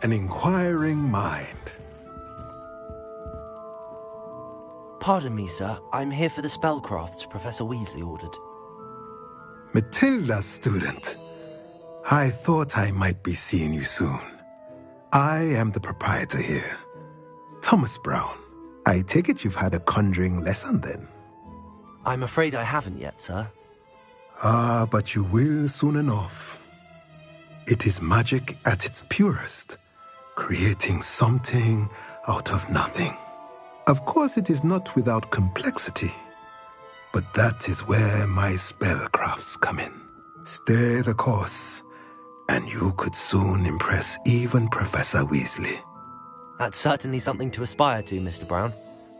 an inquiring mind. Pardon me, sir. I'm here for the spellcrafts Professor Weasley ordered. Matilda's student. I thought I might be seeing you soon. I am the proprietor here, Thomas Brown. I take it you've had a conjuring lesson then? I'm afraid I haven't yet, sir. Ah, but you will soon enough. It is magic at its purest, creating something out of nothing. Of course, it is not without complexity, but that is where my spellcrafts come in. Stay the course, and you could soon impress even Professor Weasley. That's certainly something to aspire to, Mr. Brown.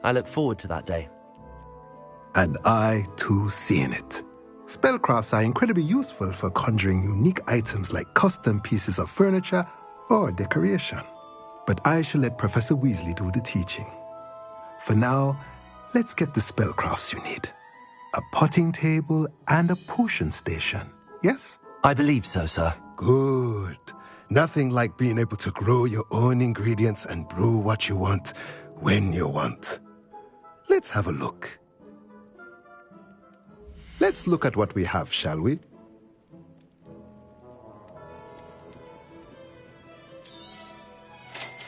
I look forward to that day. And I, too, seeing it. Spellcrafts are incredibly useful for conjuring unique items like custom pieces of furniture or decoration. But I shall let Professor Weasley do the teaching. For now, let's get the spellcrafts you need. A potting table and a potion station, yes? I believe so, sir. Good. Nothing like being able to grow your own ingredients and brew what you want, when you want. Let's have a look. Let's look at what we have, shall we?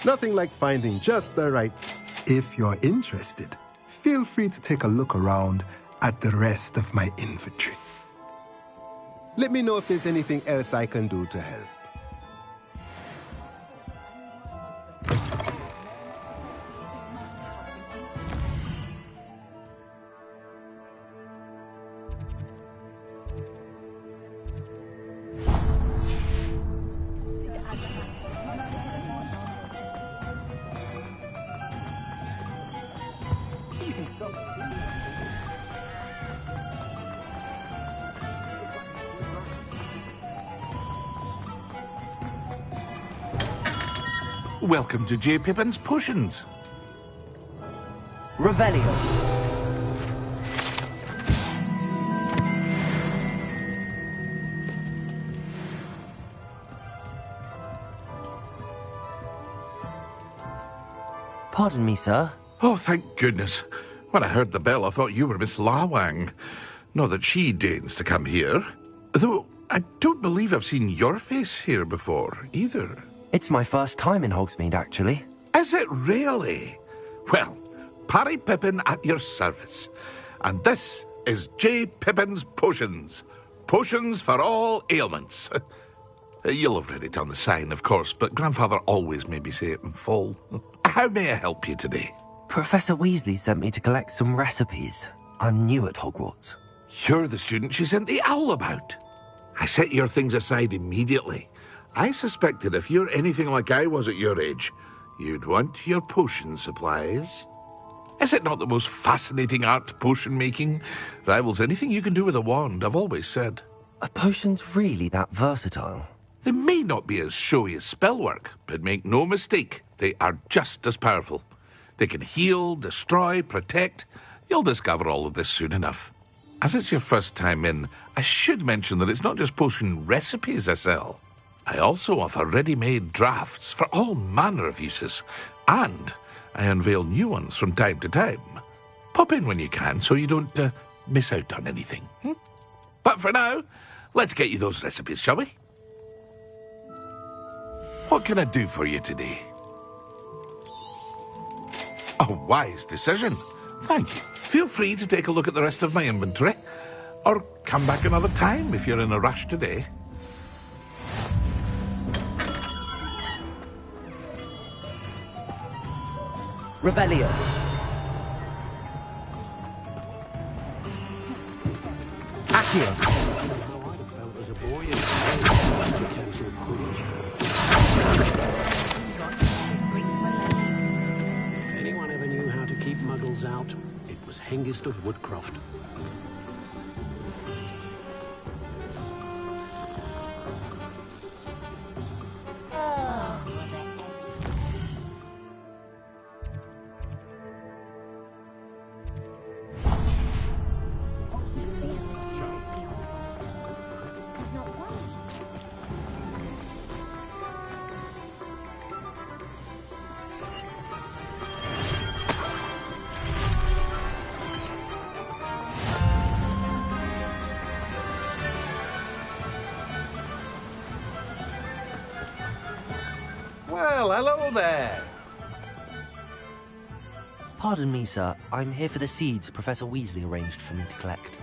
Nothing like finding just the right... If you're interested, feel free to take a look around at the rest of my inventory. Let me know if there's anything else I can do to help. Welcome to J. Pippin's Potions. Revelio. Pardon me, sir. Oh, thank goodness. When I heard the bell, I thought you were Miss Lawang. Not that she deigns to come here. Though, I don't believe I've seen your face here before, either. It's my first time in Hogsmeade, actually. Is it really? Well, Parry Pippin at your service. And this is J. Pippin's Potions. Potions for all ailments. You'll have read it on the sign, of course, but Grandfather always made me say it in full. How may I help you today? Professor Weasley sent me to collect some recipes. I'm new at Hogwarts. You're the student she sent the owl about. I set your things aside immediately. I suspected if you're anything like I was at your age, you'd want your potion supplies. Is it not the most fascinating art, potion making? Rivals anything you can do with a wand, I've always said. Are potions really that versatile? They may not be as showy as spellwork, but make no mistake, they are just as powerful. They can heal, destroy, protect. You'll discover all of this soon enough. As it's your first time in, I should mention that it's not just potion recipes I sell. I also offer ready-made drafts for all manner of uses, and I unveil new ones from time to time. Pop in when you can so you don't miss out on anything. But for now, let's get you those recipes, shall we? What can I do for you today? A wise decision. Thank you. Feel free to take a look at the rest of my inventory, or come back another time if you're in a rush today. Revelio. Accio. If anyone ever knew how to keep muggles out, it was Hengist of Woodcroft. Well, hello there. Pardon me, sir. I'm here for the seeds Professor Weasley arranged for me to collect.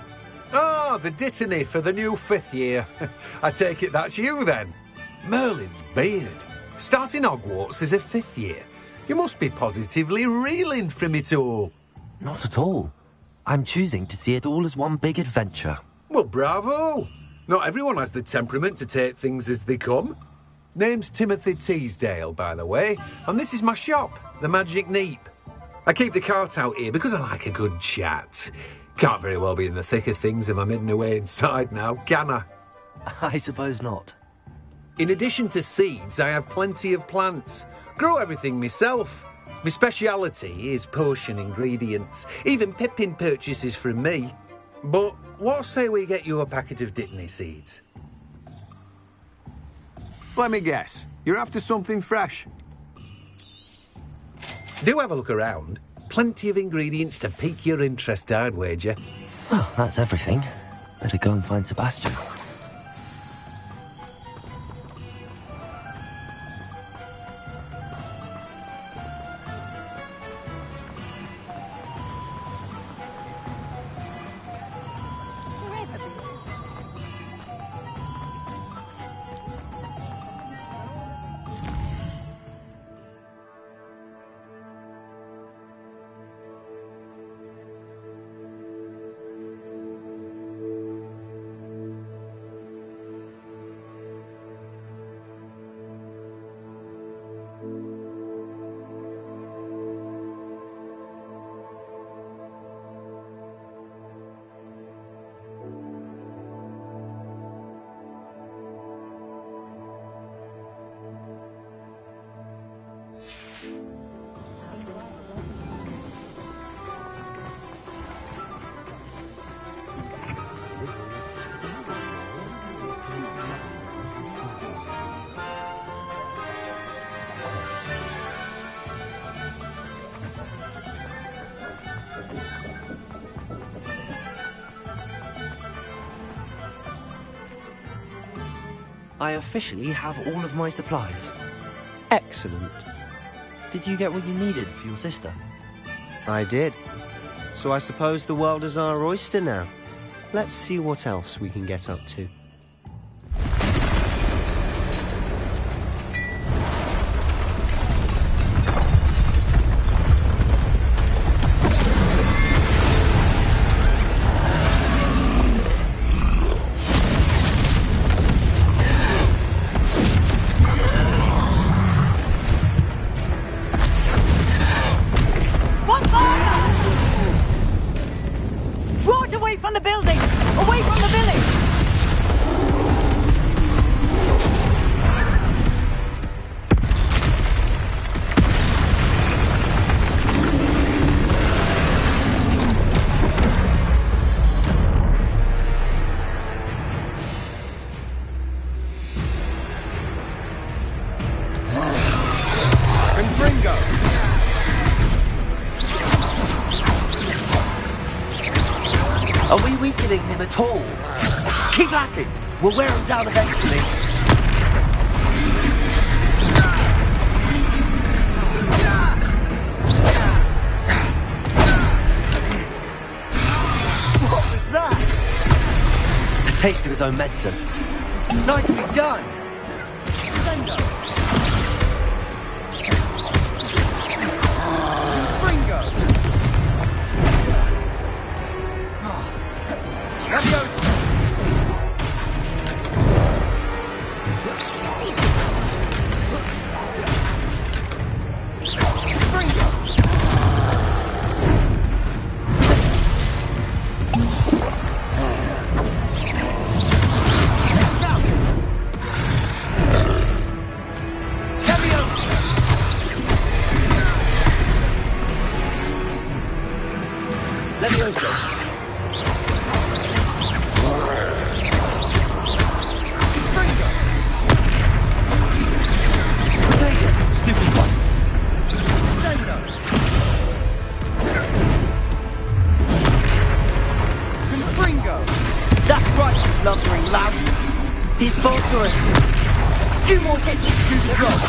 Ah, the dittany for the new 5th year. I take it that's you, then. Merlin's beard. Starting Hogwarts as a 5th year. You must be positively reeling from it all. Not at all. I'm choosing to see it all as one big adventure. Well, bravo. Not everyone has the temperament to take things as they come. Name's Timothy Teasdale, by the way, and this is my shop, the Magic Neep. I keep the cart out here because I like a good chat. Can't very well be in the thick of things if I'm hidden away inside now, can I? I suppose not. In addition to seeds, I have plenty of plants. Grow everything myself. My speciality is potion ingredients. Even Pippin purchases from me. But what say we get you a packet of Dittany seeds? Let me guess. You're after something fresh. Do have a look around. Plenty of ingredients to pique your interest, I'd wager. Well, that's everything. Better go and find Sebastian. I officially have all of my supplies. Excellent. Did you get what you needed for your sister? I did. So I suppose the world is our oyster now. Let's see what else we can get up to. Draw it away from the building! Away from the village! Are we weakening him at all? Keep at it! We'll wear him down eventually. What was that? A taste of his own medicine. Nicely done! Lumbering lamb. He's faltering. A few more hits to do the job.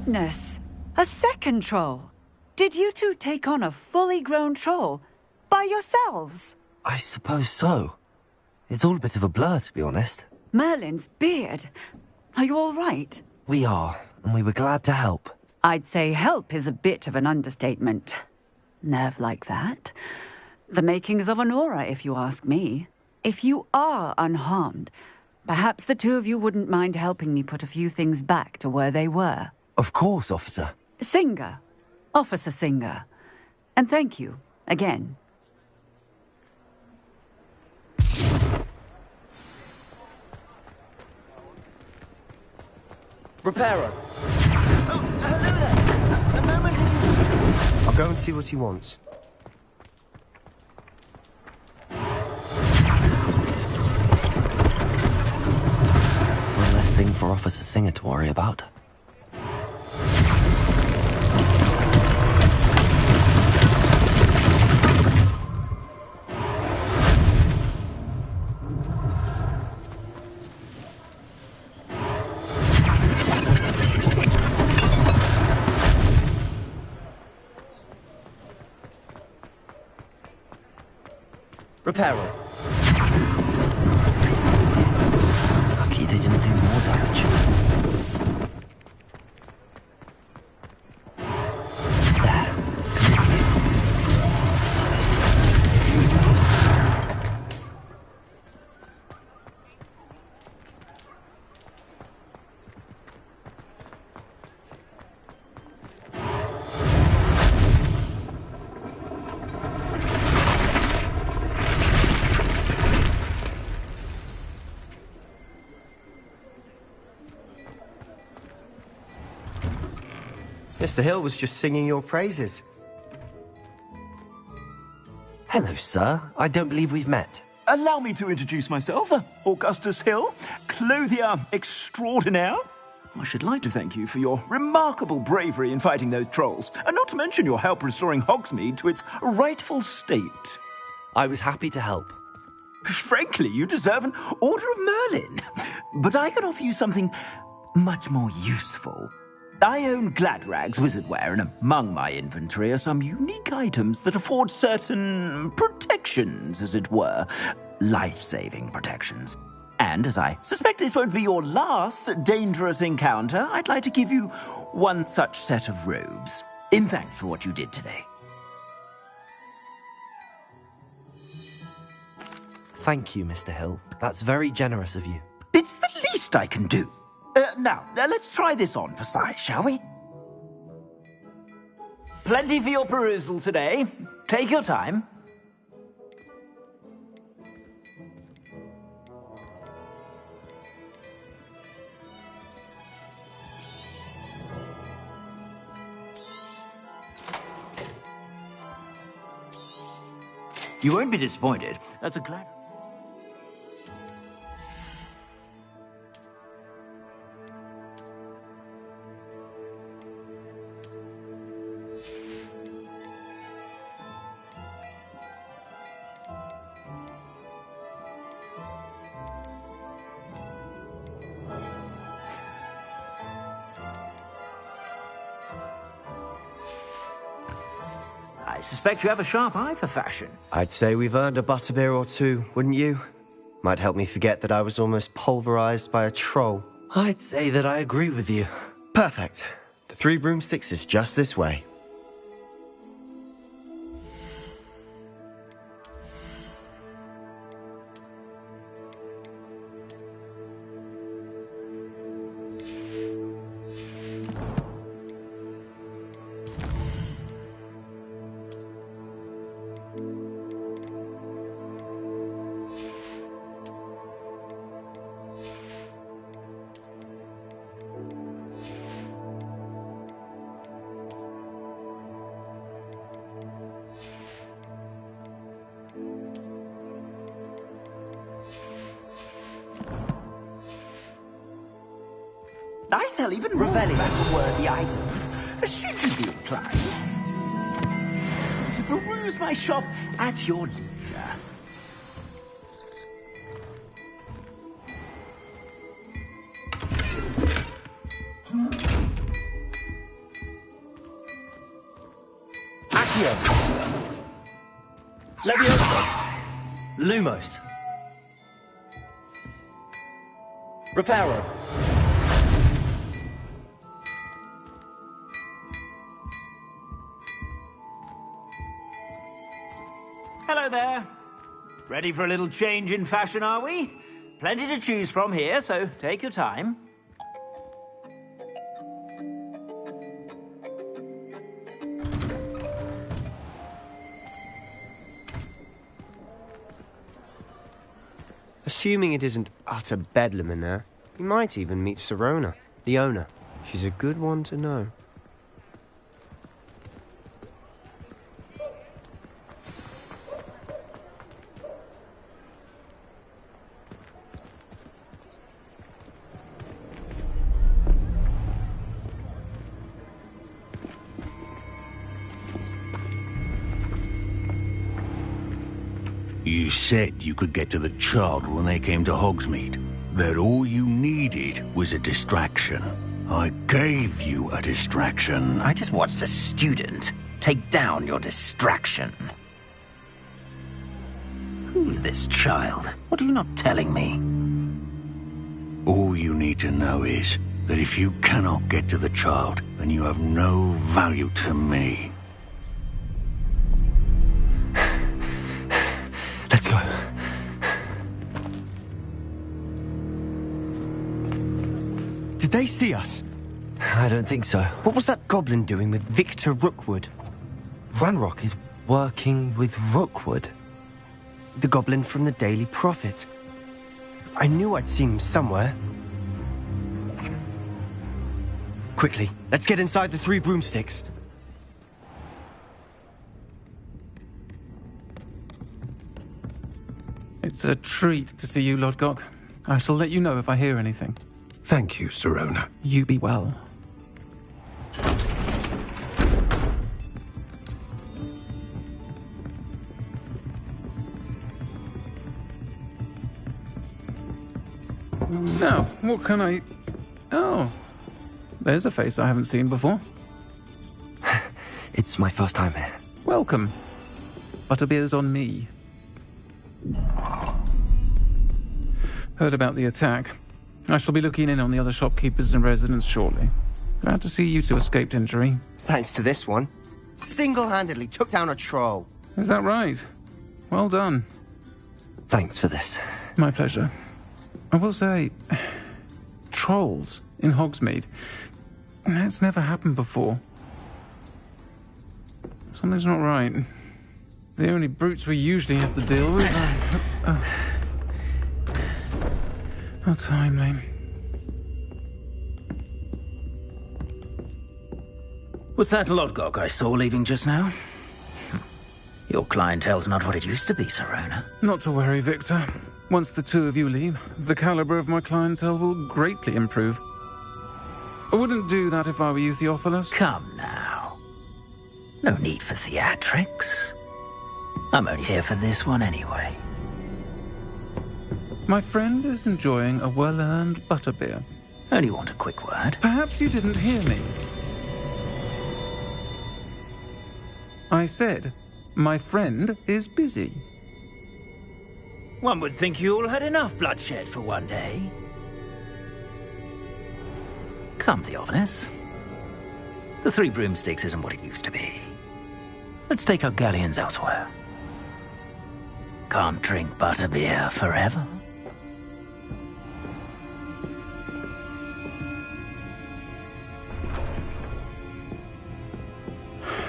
goodness! A second troll! Did you two take on a fully grown troll? By yourselves? I suppose so. It's all a bit of a blur, to be honest. Merlin's beard. Are you all right? We are, and we were glad to help. I'd say help is a bit of an understatement. Nerve like that. The makings of an aura, if you ask me. If you are unharmed, perhaps the two of you wouldn't mind helping me put a few things back to where they were. Of course, officer. Singer. Officer Singer. And thank you, again. Repairer. Oh, hello there. A moment. I'll go and see what he wants. One less thing for Officer Singer to worry about. Repairer. Lucky they didn't do more damage. There. Mr. Hill was just singing your praises. Hello, sir. I don't believe we've met. Allow me to introduce myself, Augustus Hill, clothier extraordinaire. I should like to thank you for your remarkable bravery in fighting those trolls, and not to mention your help restoring Hogsmeade to its rightful state. I was happy to help. Frankly, you deserve an Order of Merlin. But I can offer you something much more useful. I own Gladrag's wizardware, and among my inventory are some unique items that afford certain protections, as it were. Life-saving protections. And as I suspect this won't be your last dangerous encounter, I'd like to give you one such set of robes, in thanks for what you did today. Thank you, Mr. Hill. That's very generous of you. It's the least I can do. Now, let's try this on for size, shall we? Plenty for your perusal today. Take your time. You won't be disappointed. That's a glad... I suspect you have a sharp eye for fashion. I'd say we've earned a butterbeer or two, wouldn't you? Might help me forget that I was almost pulverized by a troll. I'd say that I agree with you. Perfect. The 3 broomsticks is just this way. I sell even more worthy items, should you be inclined to peruse my shop at your leisure. Accio. Levioso. Lumos. Reparo. Hello there. Ready for a little change in fashion, are we? Plenty to choose from here, so take your time. Assuming it isn't utter bedlam in there, you might even meet Sirona, the owner. She's a good one to know. You said you could get to the child when they came to Hogsmeade. That all you needed was a distraction. I gave you a distraction. I just watched a student take down your distraction. Who's this child? What are you not telling me? All you need to know is that if you cannot get to the child, then you have no value to me. Let's go. Did they see us? I don't think so. What was that goblin doing with Victor Rookwood? Ranrock is working with Rookwood. The goblin from the Daily Prophet. I knew I'd seen him somewhere. Quickly, let's get inside the 3 broomsticks. It's a treat to see you, Lodgok. I shall let you know if I hear anything. Thank you, Sirona. You be well. Now, what can I... Oh, there's a face I haven't seen before. It's my first time here. Welcome. Butterbeer's on me. Heard about the attack. I shall be looking in on the other shopkeepers and residents shortly. Glad to see you two escaped injury. Thanks to this one. Single-handedly took down a troll. Is that right? Well done. Thanks for this. My pleasure. I will say, trolls in Hogsmeade. That's never happened before. Something's not right. The only brutes we usually have to deal with are... How timely. Was that Lodgok I saw leaving just now? Your clientele's not what it used to be, Sirona. Not to worry, Victor. Once the 2 of you leave, the caliber of my clientele will greatly improve. I wouldn't do that if I were you, Theophilus. Come now. No need for theatrics. I'm only here for this one anyway. My friend is enjoying a well-earned butterbeer. Only want a quick word. Perhaps you didn't hear me. I said, my friend is busy. One would think you all had enough bloodshed for one day. Come, Theophilus. The 3 broomsticks isn't what it used to be. Let's take our galleons elsewhere. Can't drink butterbeer forever.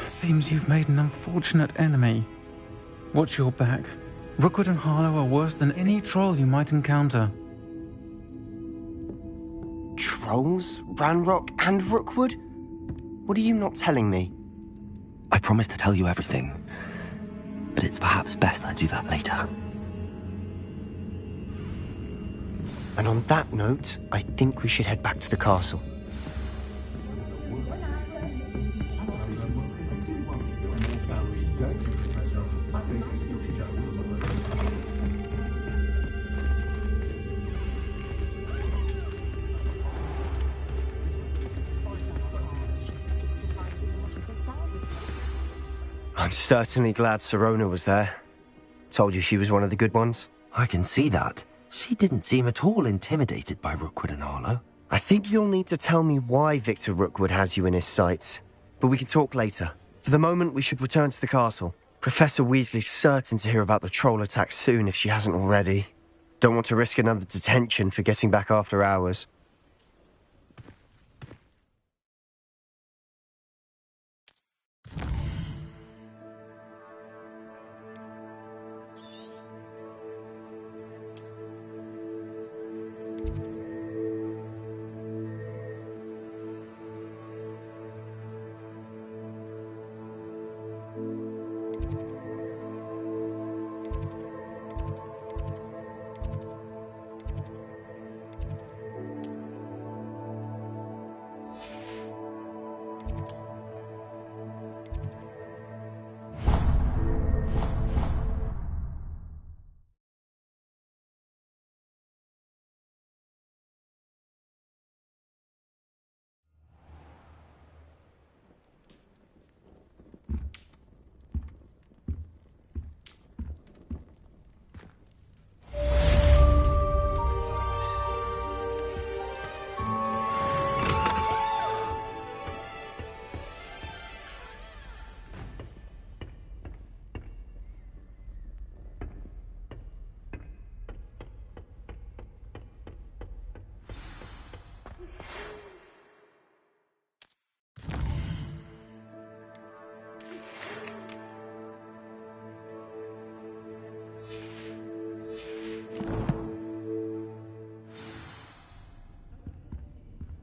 Seems you've made an unfortunate enemy. Watch your back. Rookwood and Harlow are worse than any troll you might encounter. Trolls? Ranrock and Rookwood? What are you not telling me? I promise to tell you everything, but it's perhaps best I do that later. And on that note, I think we should head back to the castle. I'm certainly glad Sirona was there. Told you she was one of the good ones. I can see that. She didn't seem at all intimidated by Rookwood and Arlo. I think you'll need to tell me why Victor Rookwood has you in his sights. But we can talk later. For the moment, we should return to the castle. Professor Weasley's certain to hear about the troll attack soon if she hasn't already. Don't want to risk another detention for getting back after hours.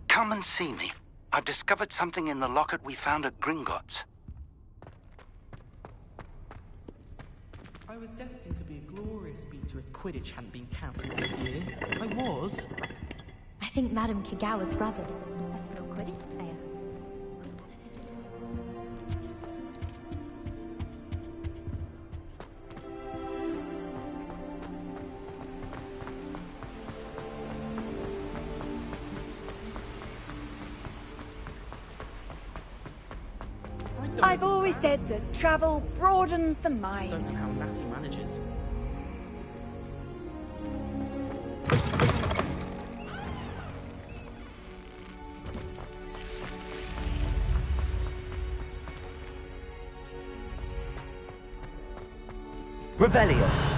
Come and see me. I've discovered something in the locket we found at Gringotts. I was destined to be a glorious beater if Quidditch hadn't been cancelled this year. I was. I think Madame Kagawa's brother, a pro Quidditch player. I've always said that travel broadens the mind. I don't know how Natty manages. Revelio.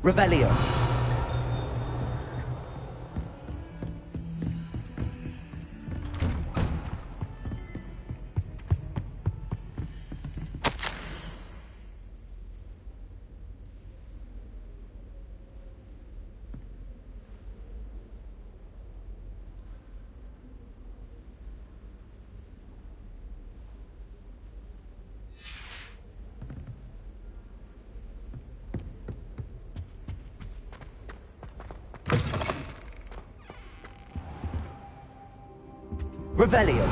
Revelio. Revelio.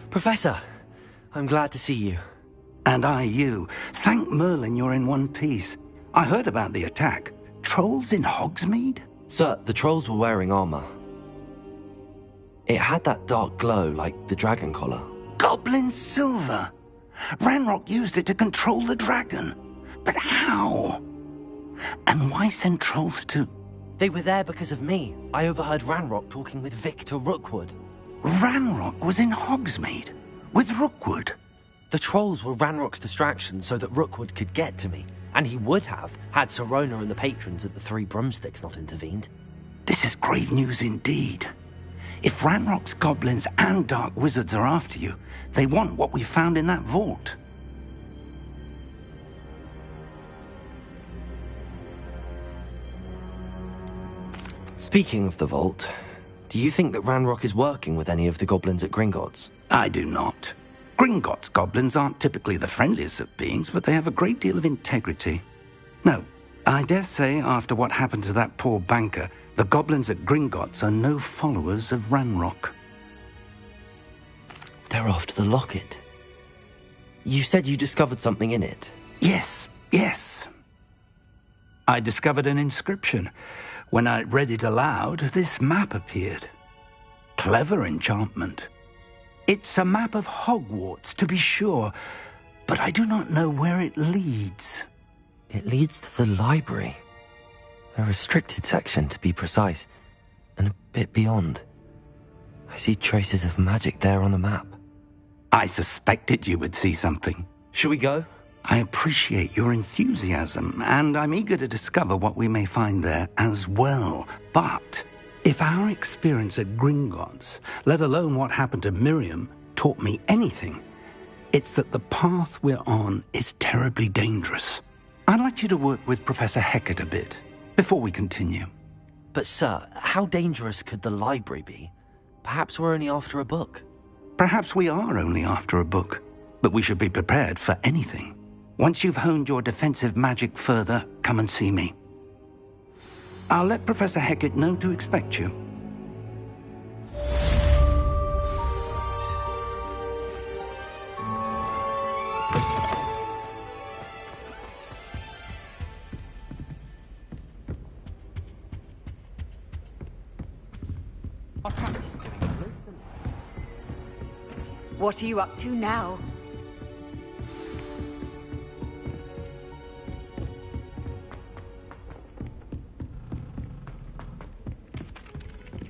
Professor, I'm glad to see you. And I you. Thank Merlin you're in one piece. I heard about the attack. Trolls in Hogsmeade? Sir, the trolls were wearing armor. It had that dark glow like the dragon collar. Goblin silver! Ranrock used it to control the dragon. But how? And why send trolls to... They were there because of me. I overheard Ranrock talking with Victor Rookwood. Ranrock was in Hogsmeade? With Rookwood? The trolls were Ranrock's distraction so that Rookwood could get to me. And he would have, had Sirona and the patrons at the Three Broomsticks not intervened. This is grave news indeed. If Ranrock's goblins and dark wizards are after you, they want what we found in that vault. Speaking of the vault, do you think that Ranrock is working with any of the goblins at Gringotts? I do not. Gringotts goblins aren't typically the friendliest of beings, but they have a great deal of integrity. No, I dare say after what happened to that poor banker, the goblins at Gringotts are no followers of Ranrock. They're after the locket. You said you discovered something in it. Yes. I discovered an inscription. When I read it aloud, this map appeared. Clever enchantment. It's a map of Hogwarts, to be sure, but I do not know where it leads. It leads to the library. A restricted section, to be precise, and a bit beyond. I see traces of magic there on the map. I suspected you would see something. Shall we go? I appreciate your enthusiasm, and I'm eager to discover what we may find there as well. But if our experience at Gringotts, let alone what happened to Miriam, taught me anything, it's that the path we're on is terribly dangerous. I'd like you to work with Professor Hecat a bit before we continue. But sir, how dangerous could the library be? Perhaps we're only after a book. Perhaps we are only after a book, but we should be prepared for anything. Once you've honed your defensive magic further, come and see me. I'll let Professor Hecat know to expect you. What are you up to now?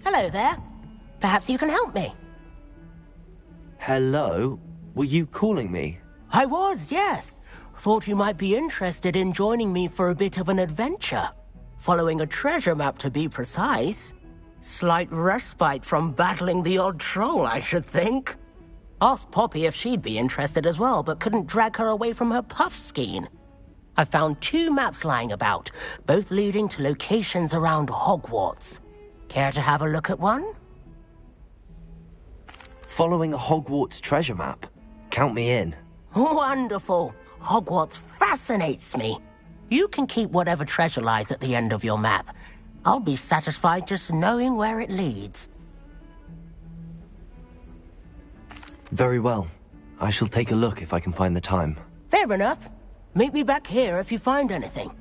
Hello there. Perhaps you can help me. Hello? Were you calling me? I was, yes. Thought you might be interested in joining me for a bit of an adventure. Following a treasure map, to be precise. Slight respite from battling the odd troll, I should think. Asked Poppy if she'd be interested as well, but couldn't drag her away from her puff skein. I found 2 maps lying about, both leading to locations around Hogwarts. Care to have a look at one? Following a Hogwarts treasure map? Count me in. Wonderful. Hogwarts fascinates me. You can keep whatever treasure lies at the end of your map. I'll be satisfied just knowing where it leads. Very well. I shall take a look if I can find the time. Fair enough. Meet me back here if you find anything.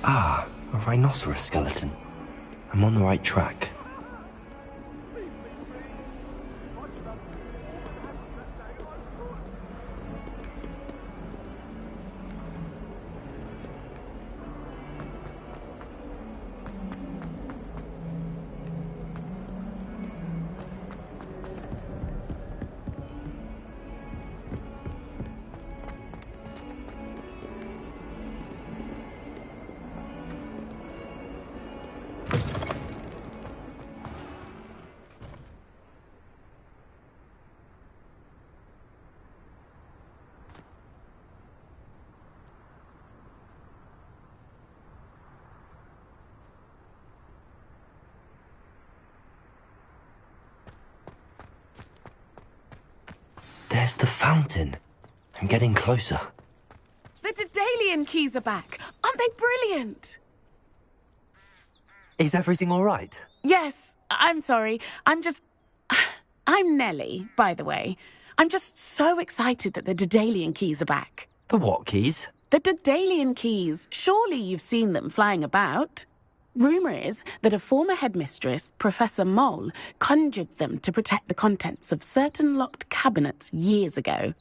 Ah, a rhinoceros skeleton. I'm on the right track. There's the fountain. I'm getting closer. The Daedalian keys are back. Aren't they brilliant? Is everything all right? Yes, I'm sorry. I'm Nellie, by the way. I'm just so excited that the Daedalian keys are back. The what keys? The Daedalian keys. Surely you've seen them flying about. Rumour is that a former headmistress, Professor Moll, conjured them to protect the contents of certain locked cabinets years ago.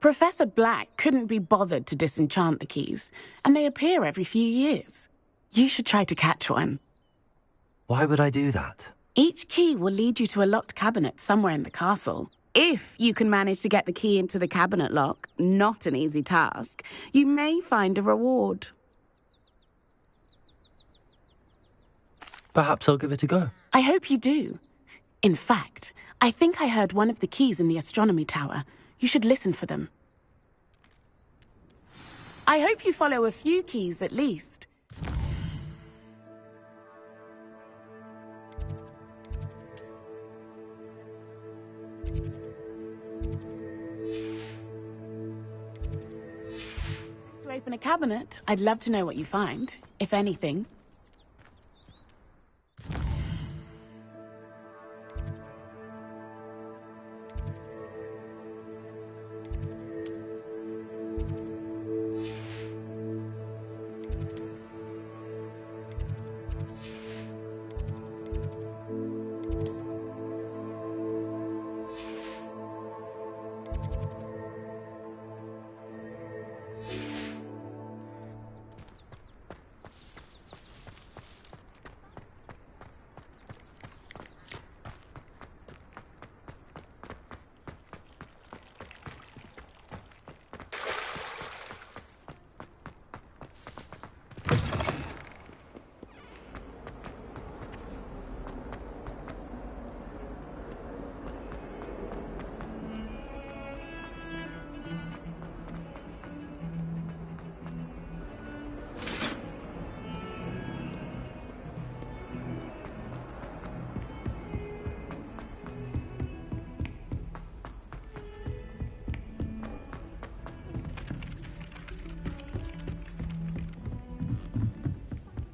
Professor Black couldn't be bothered to disenchant the keys, and they appear every few years. You should try to catch one. Why would I do that? Each key will lead you to a locked cabinet somewhere in the castle. If you can manage to get the key into the cabinet lock, not an easy task, you may find a reward. Perhaps I'll give it a go. I hope you do. In fact, I think I heard one of the keys in the astronomy tower. You should listen for them. I hope you follow a few keys at least. To open a cabinet, I'd love to know what you find, if anything.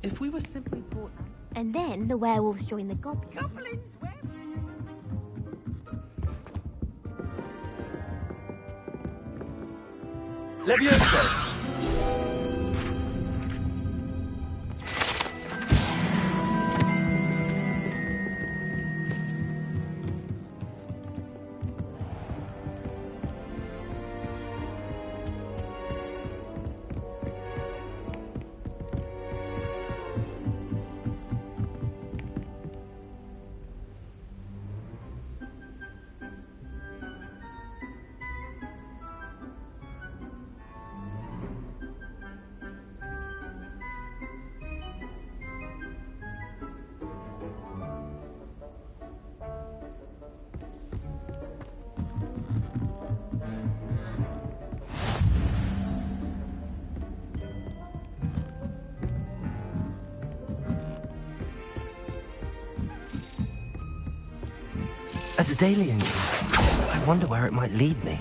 If we were simply brought... And then the werewolves join the goblins. Levioso! A Daedalian key. I wonder where it might lead me.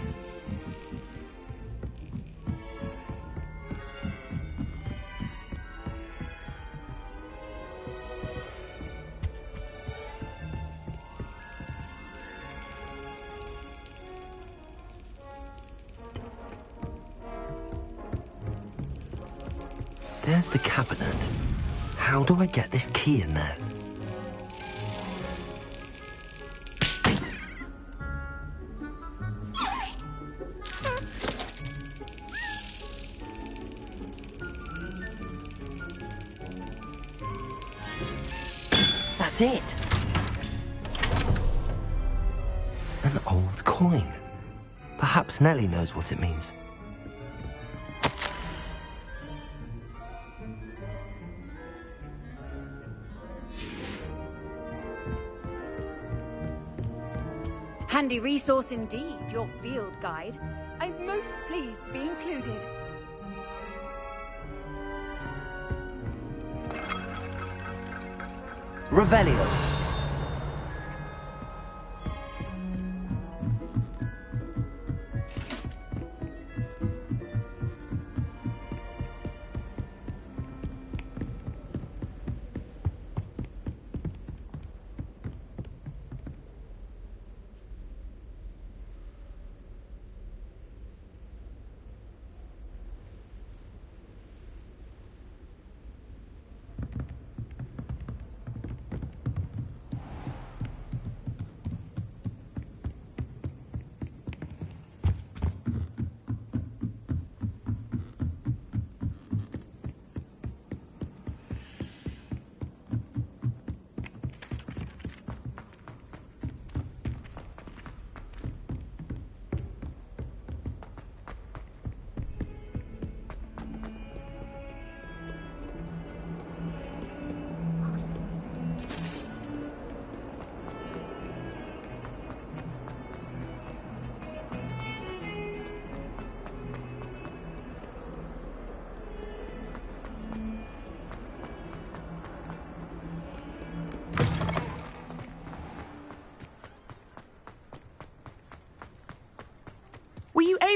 There's the cabinet. How do I get this key in there? That's it. An old coin. Perhaps Nellie knows what it means. Handy resource indeed, your field guide. I'm most pleased to be included. Revelio.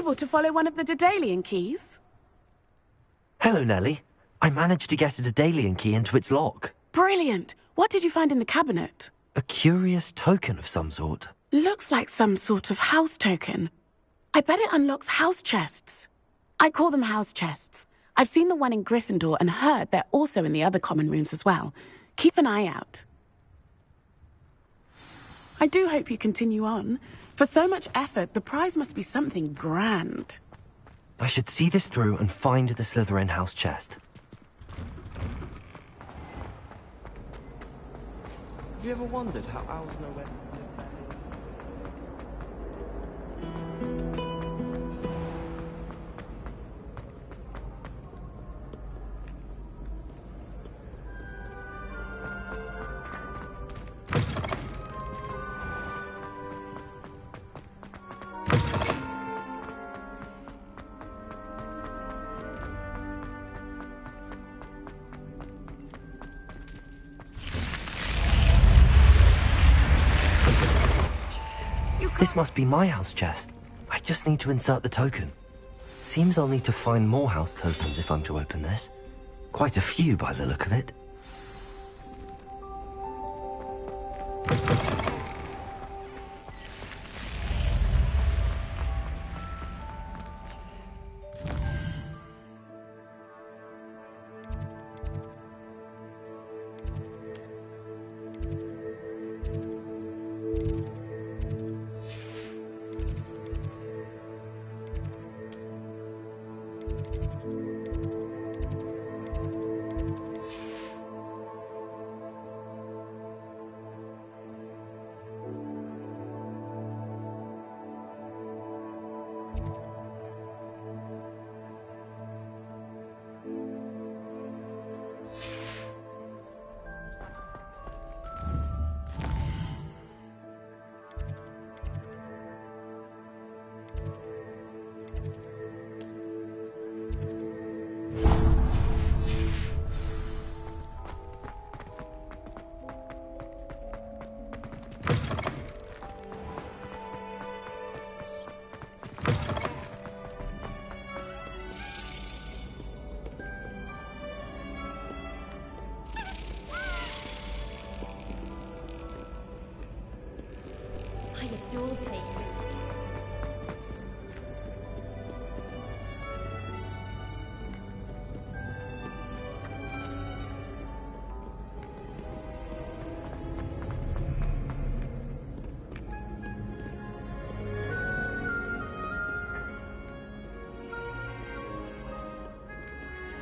able to follow one of the Daedalian keys? Hello, Nellie. I managed to get a Daedalian key into its lock. Brilliant! What did you find in the cabinet? A curious token of some sort. Looks like some sort of house token. I bet it unlocks house chests. I call them house chests. I've seen the one in Gryffindor and heard they're also in the other common rooms as well. Keep an eye out. I do hope you continue on. For so much effort, the prize must be something grand. I should see this through and find the Slytherin house chest. Have you ever wondered how owls know where to live? This must be my house chest. I just need to insert the token. Seems I'll need to find more house tokens if I'm to open this. Quite a few by the look of it.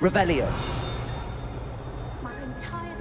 Revelio. My entire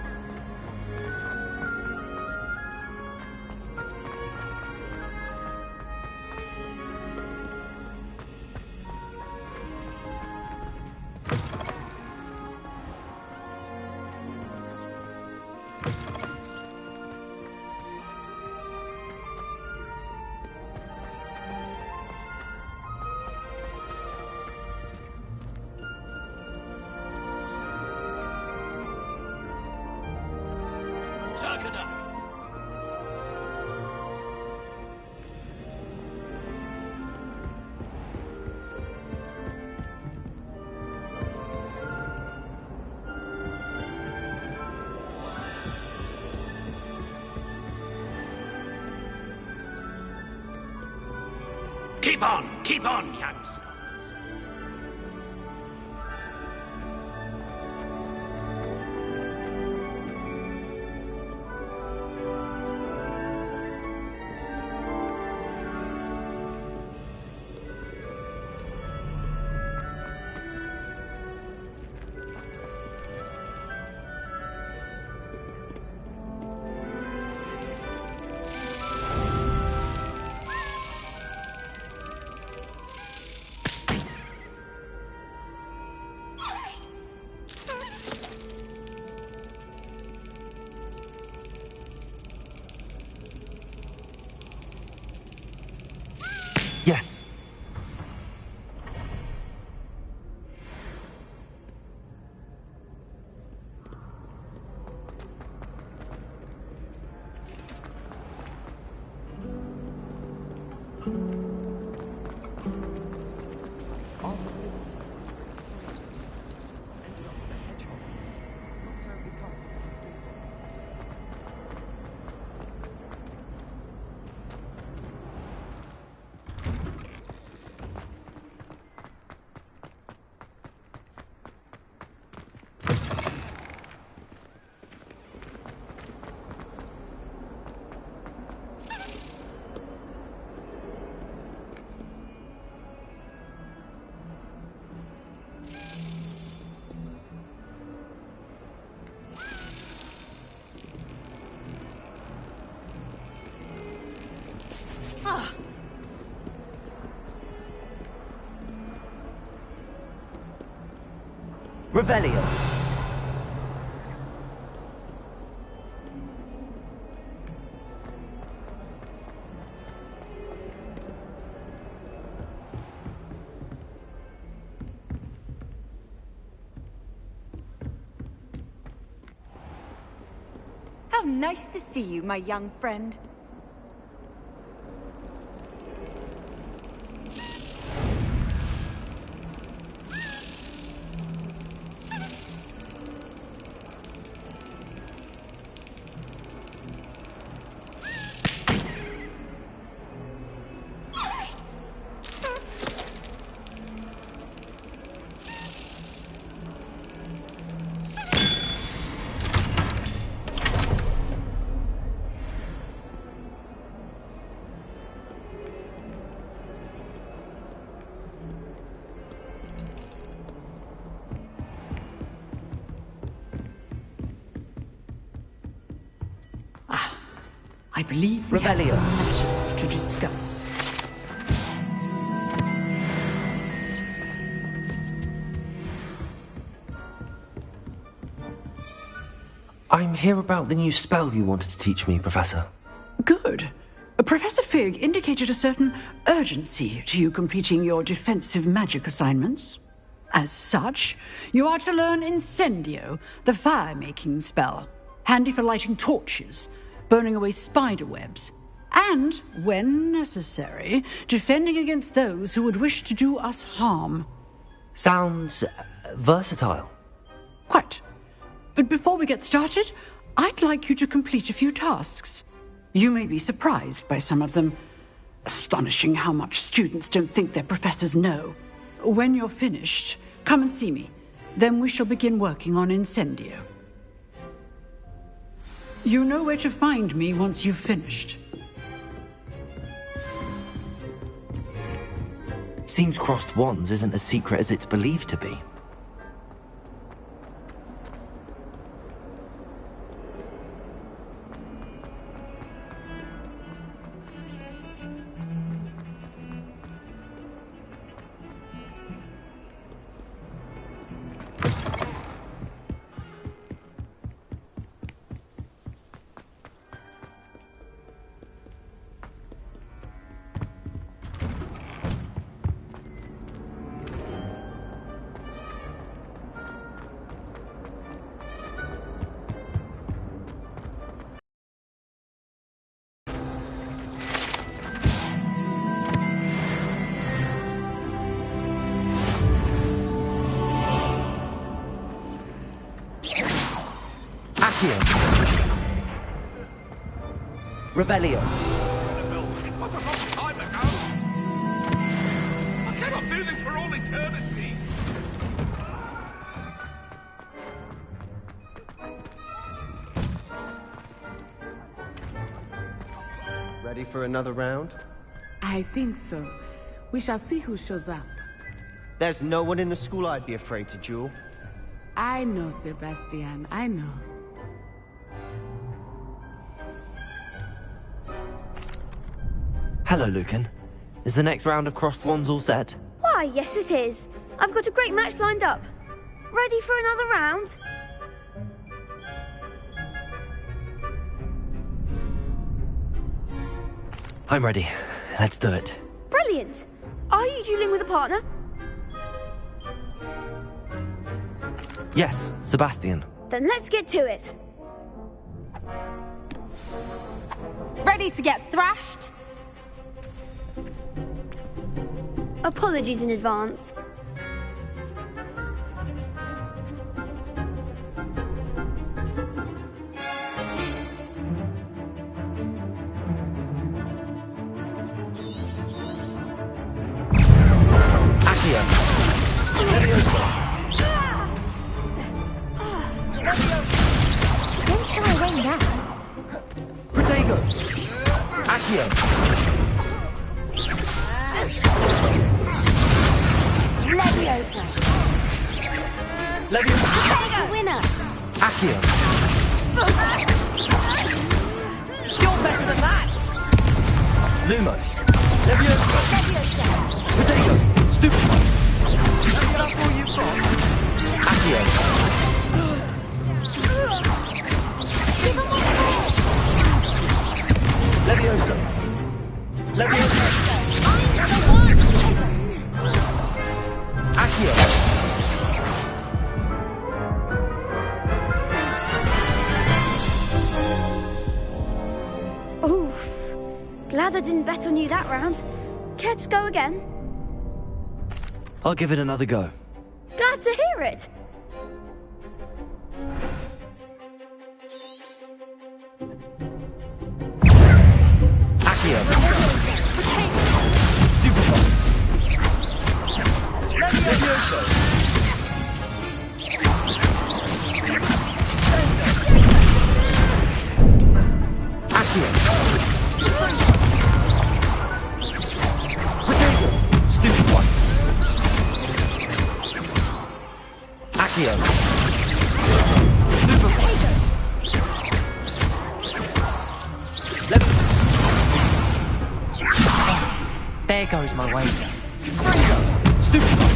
Keep on, youngsters. Yes. Revelio. How nice to see you, my young friend. I believe we have Revelio. some matters to discuss. I'm here about the new spell you wanted to teach me, Professor. Good. Professor Fig indicated a certain urgency to you completing your defensive magic assignments. As such, you are to learn Incendio, the fire-making spell, handy for lighting torches, burning away spider webs, and, when necessary, defending against those who would wish to do us harm. Sounds versatile. Quite. But before we get started, I'd like you to complete a few tasks. You may be surprised by some of them. Astonishing how much students don't think their professors know. When you're finished, come and see me. Then we shall begin working on Incendio. You know where to find me once you've finished. Seems crossed wands isn't as secret as it's believed to be. Revelio. What a long time ago! I cannot do this for all eternity! Ready for another round? I think so. We shall see who shows up. There's no one in the school I'd be afraid to duel. I know, Sebastian, I know. Hello, Lucan. Is the next round of crossed wands all set? Why, yes it is. I've got a great match lined up. Ready for another round? I'm ready. Let's do it. Brilliant. Are you dueling with a partner? Yes, Sebastian. Then let's get to it. Ready to get thrashed? Apologies in advance. Accio. Don't shy away now. Protego. Accio. Leviosa. Leviosa. Protego. Winner. Accio. You're better than that. Lumos. Leviosa. Protego. Stupid. That's all you've got. Leviosa! Leviosa! Accio! Oof. Glad I didn't bet on you that round. Care to go again? I'll give it another go. Glad to hear it. Accio! Leviosa! Accio! Stupid one! Accio! Stupid one! There goes my wager. Stupid one!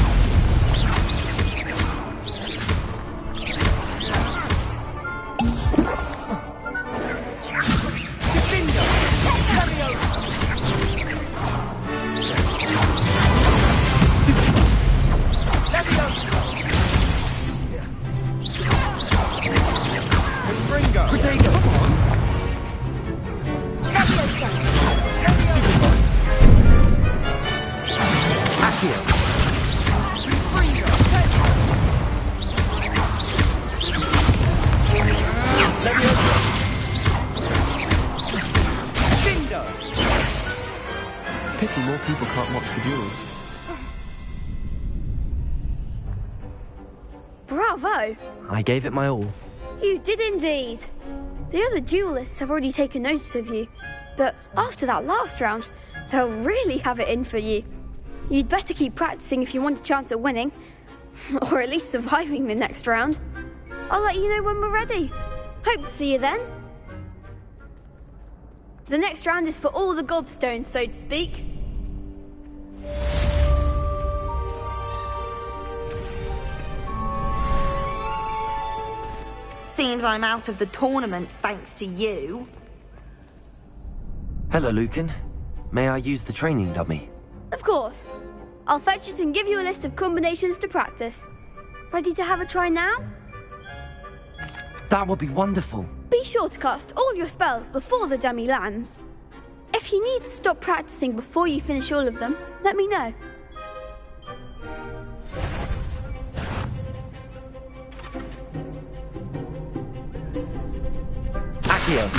Pity more people can't watch the duels. Bravo! I gave it my all. You did indeed. The other duelists have already taken notice of you, but after that last round, they'll really have it in for you. You'd better keep practicing if you want a chance at winning, or at least surviving the next round. I'll let you know when we're ready. Hope to see you then. The next round is for all the gobstones, so to speak. Seems I'm out of the tournament thanks to you. Hello, Lucan. May I use the training dummy? Of course. I'll fetch it and give you a list of combinations to practice. Ready to have a try now? That would be wonderful. Be sure to cast all your spells before the dummy lands. If you need to stop practicing before you finish all of them, let me know. Accio!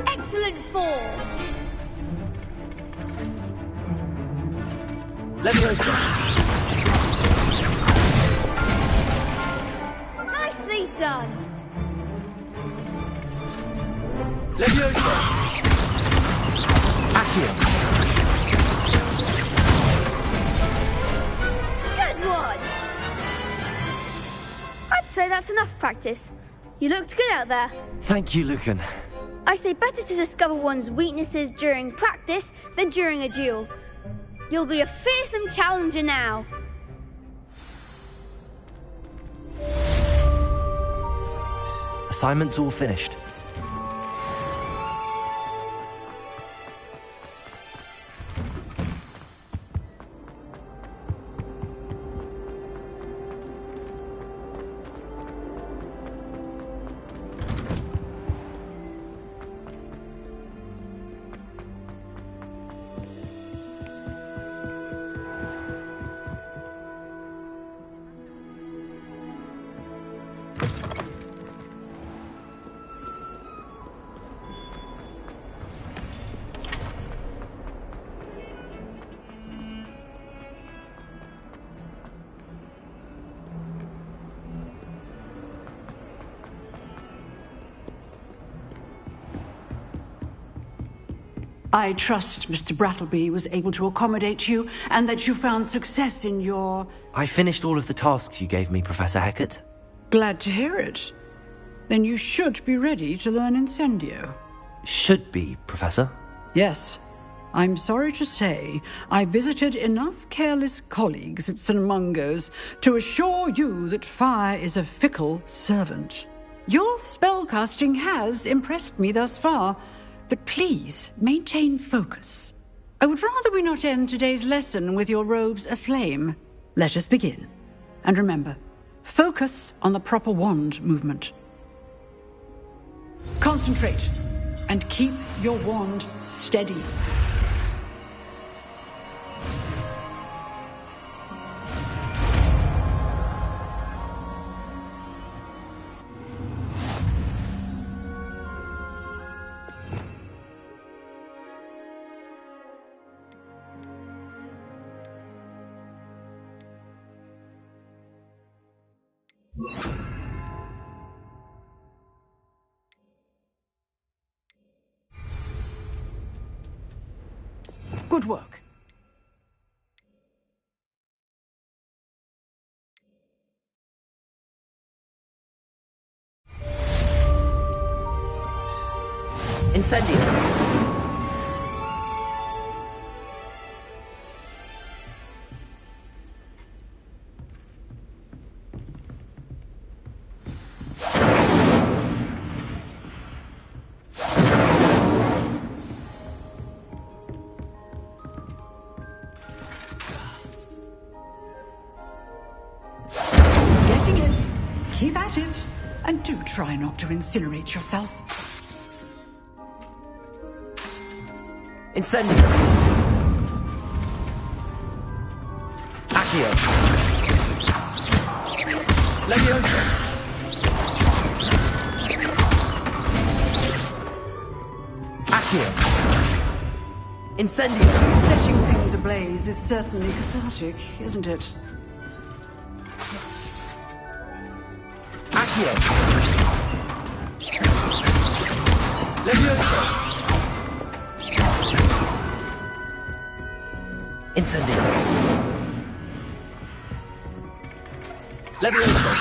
Excellent form! Leviosa! Nicely done! Leviosa! Accio! Good one! I'd say that's enough practice. You looked good out there. Thank you, Lucan. I say better to discover one's weaknesses during practice than during a duel. You'll be a fearsome challenger now. Assignment's all finished. I trust Mr. Brattleby was able to accommodate you, and that you found success in your... I finished all of the tasks you gave me, Professor Hecat. Glad to hear it. Then you should be ready to learn Incendio. Should be, Professor. Yes. I'm sorry to say I visited enough careless colleagues at St. Mungo's to assure you that fire is a fickle servant. Your spellcasting has impressed me thus far, but please maintain focus. I would rather we not end today's lesson with your robes aflame. Let us begin. And remember, focus on the proper wand movement. Concentrate and keep your wand steady. Good work. Incendio. Getting it. Keep at it. And do try not to incinerate yourself. Incendio. Accio. Leviosa. Accio. Incendio. Setting things ablaze is certainly cathartic, isn't it? Accio. Leviosa. Incendio. Leviosa.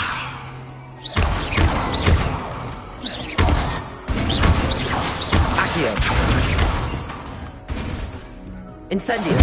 Accio. Incendio.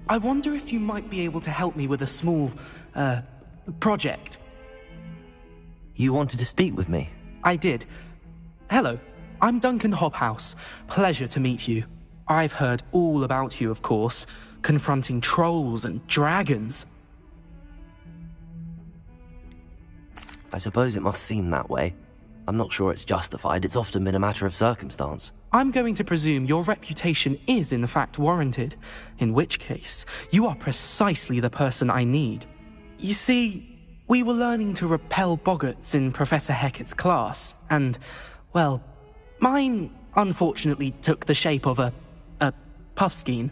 I wonder if you might be able to help me with a small, project. You wanted to speak with me? I did. Hello, I'm Duncan Hobhouse. Pleasure to meet you. I've heard all about you, of course, confronting trolls and dragons. I suppose it must seem that way. I'm not sure it's justified. It's often been a matter of circumstance. I'm going to presume your reputation is in fact warranted, in which case, you are precisely the person I need. You see, we were learning to repel boggarts in Professor Hecat's class, and, well, mine unfortunately took the shape of a puffskein.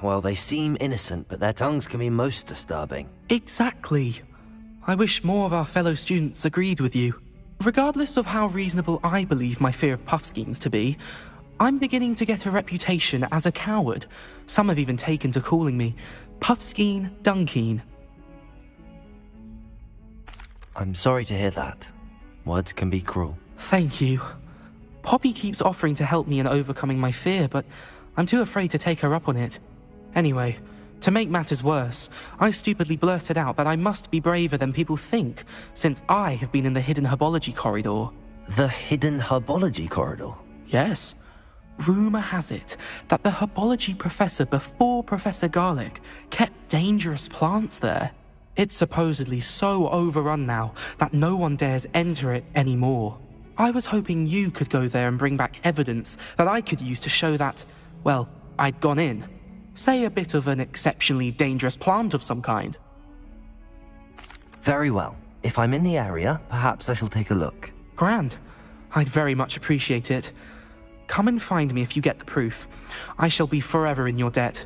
Well, they seem innocent, but their tongues can be most disturbing. Exactly. I wish more of our fellow students agreed with you. Regardless of how reasonable I believe my fear of puffskeins to be, I'm beginning to get a reputation as a coward. Some have even taken to calling me Puffskeen Dunkeen. I'm sorry to hear that. Words can be cruel. Thank you. Poppy keeps offering to help me in overcoming my fear, but I'm too afraid to take her up on it. Anyway, to make matters worse, I stupidly blurted out that I must be braver than people think, since I have been in the hidden herbology corridor. The hidden herbology corridor? Yes. Rumour has it that the herbology professor before Professor Garlic kept dangerous plants there. It's supposedly so overrun now that no one dares enter it anymore. I was hoping you could go there and bring back evidence that I could use to show that, well, I'd gone in. Say a bit of an exceptionally dangerous plant of some kind. Very well. If I'm in the area, perhaps I shall take a look. Grand. I'd very much appreciate it. Come and find me if you get the proof. I shall be forever in your debt.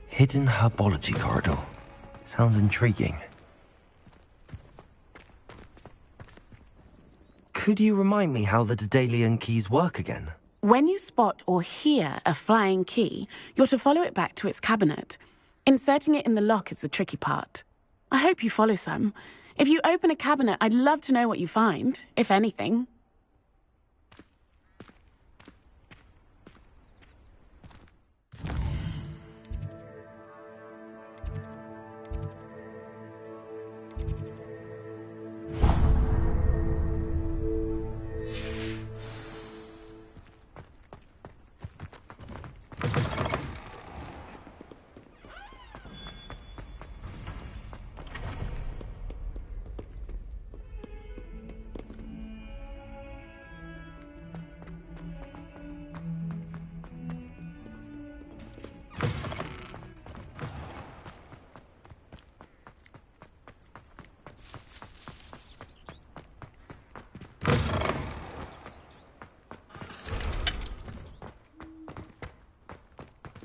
Hidden herbology corridor. Sounds intriguing. Could you remind me how the Daedalian keys work again? When you spot or hear a flying key, you're to follow it back to its cabinet. Inserting it in the lock is the tricky part. I hope you follow some. If you open a cabinet, I'd love to know what you find, if anything.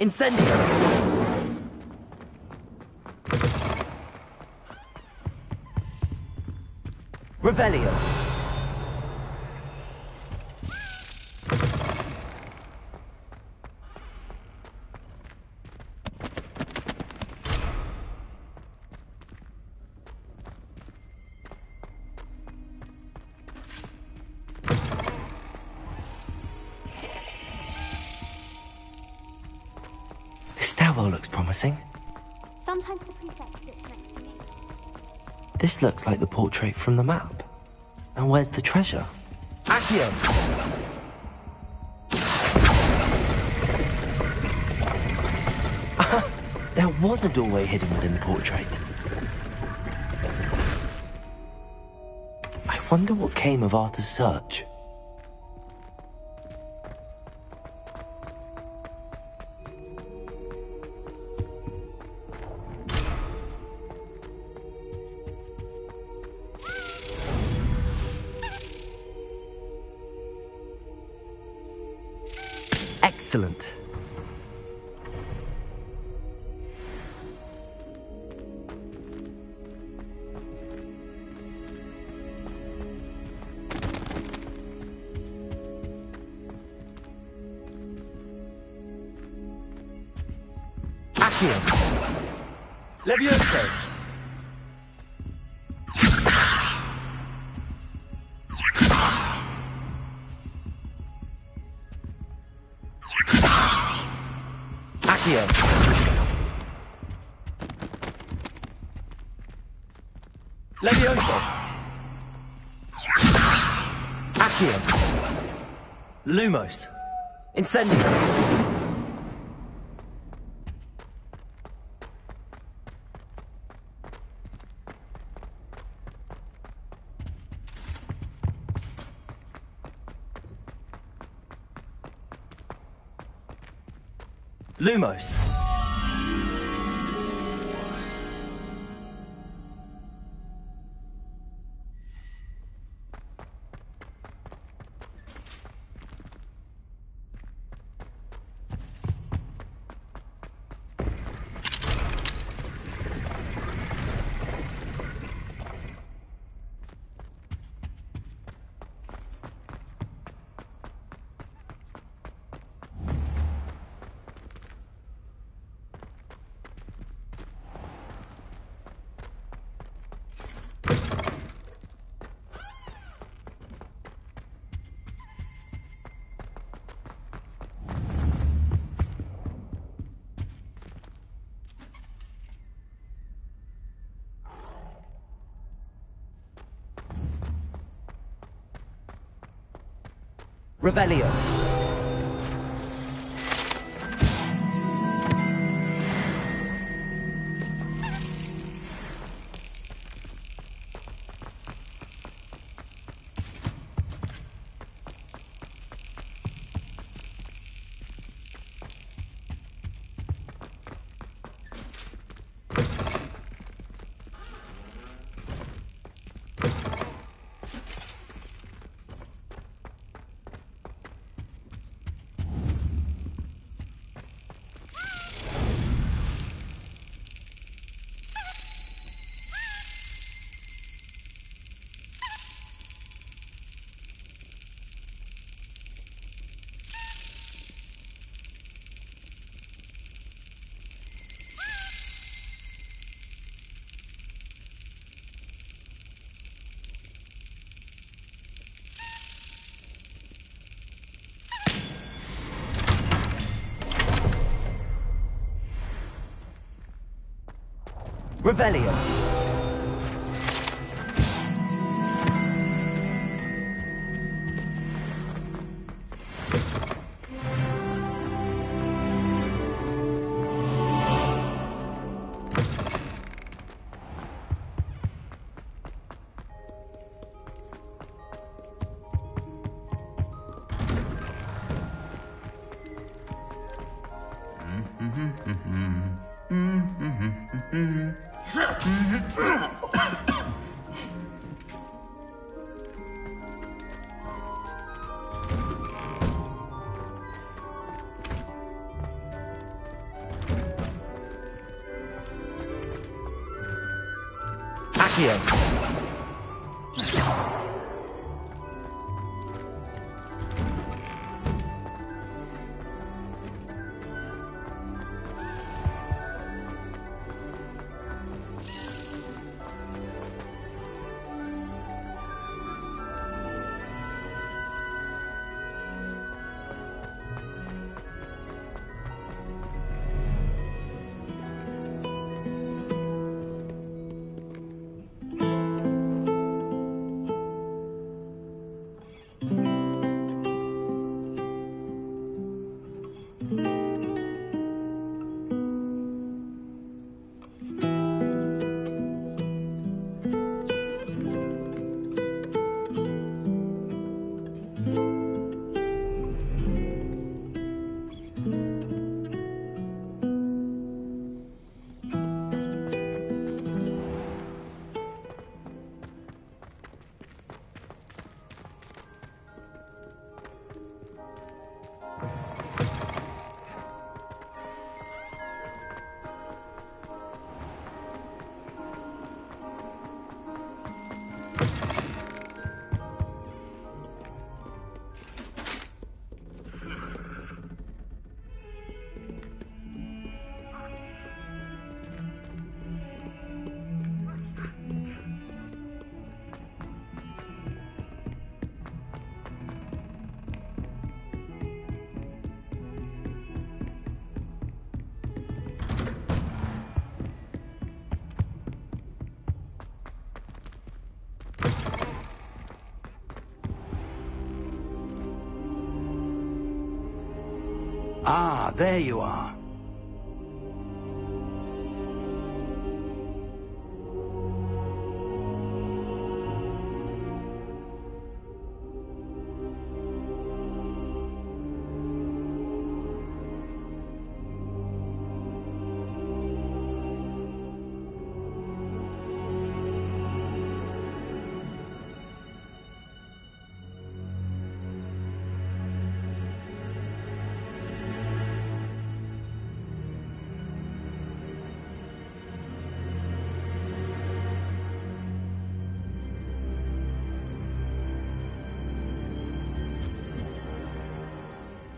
Incendio! Revelio! Looks promising. Sometimes the prefect sits next to me. This looks like the portrait from the map. And where's the treasure? Accio! There was a doorway hidden within the portrait. I wonder what came of Arthur's search. Excellent. Accio. Levioso. Accio. Levioso. Accio. Lumos. Incendio. Lumos. Revelio. Revelio. Accio. Ah, there you are.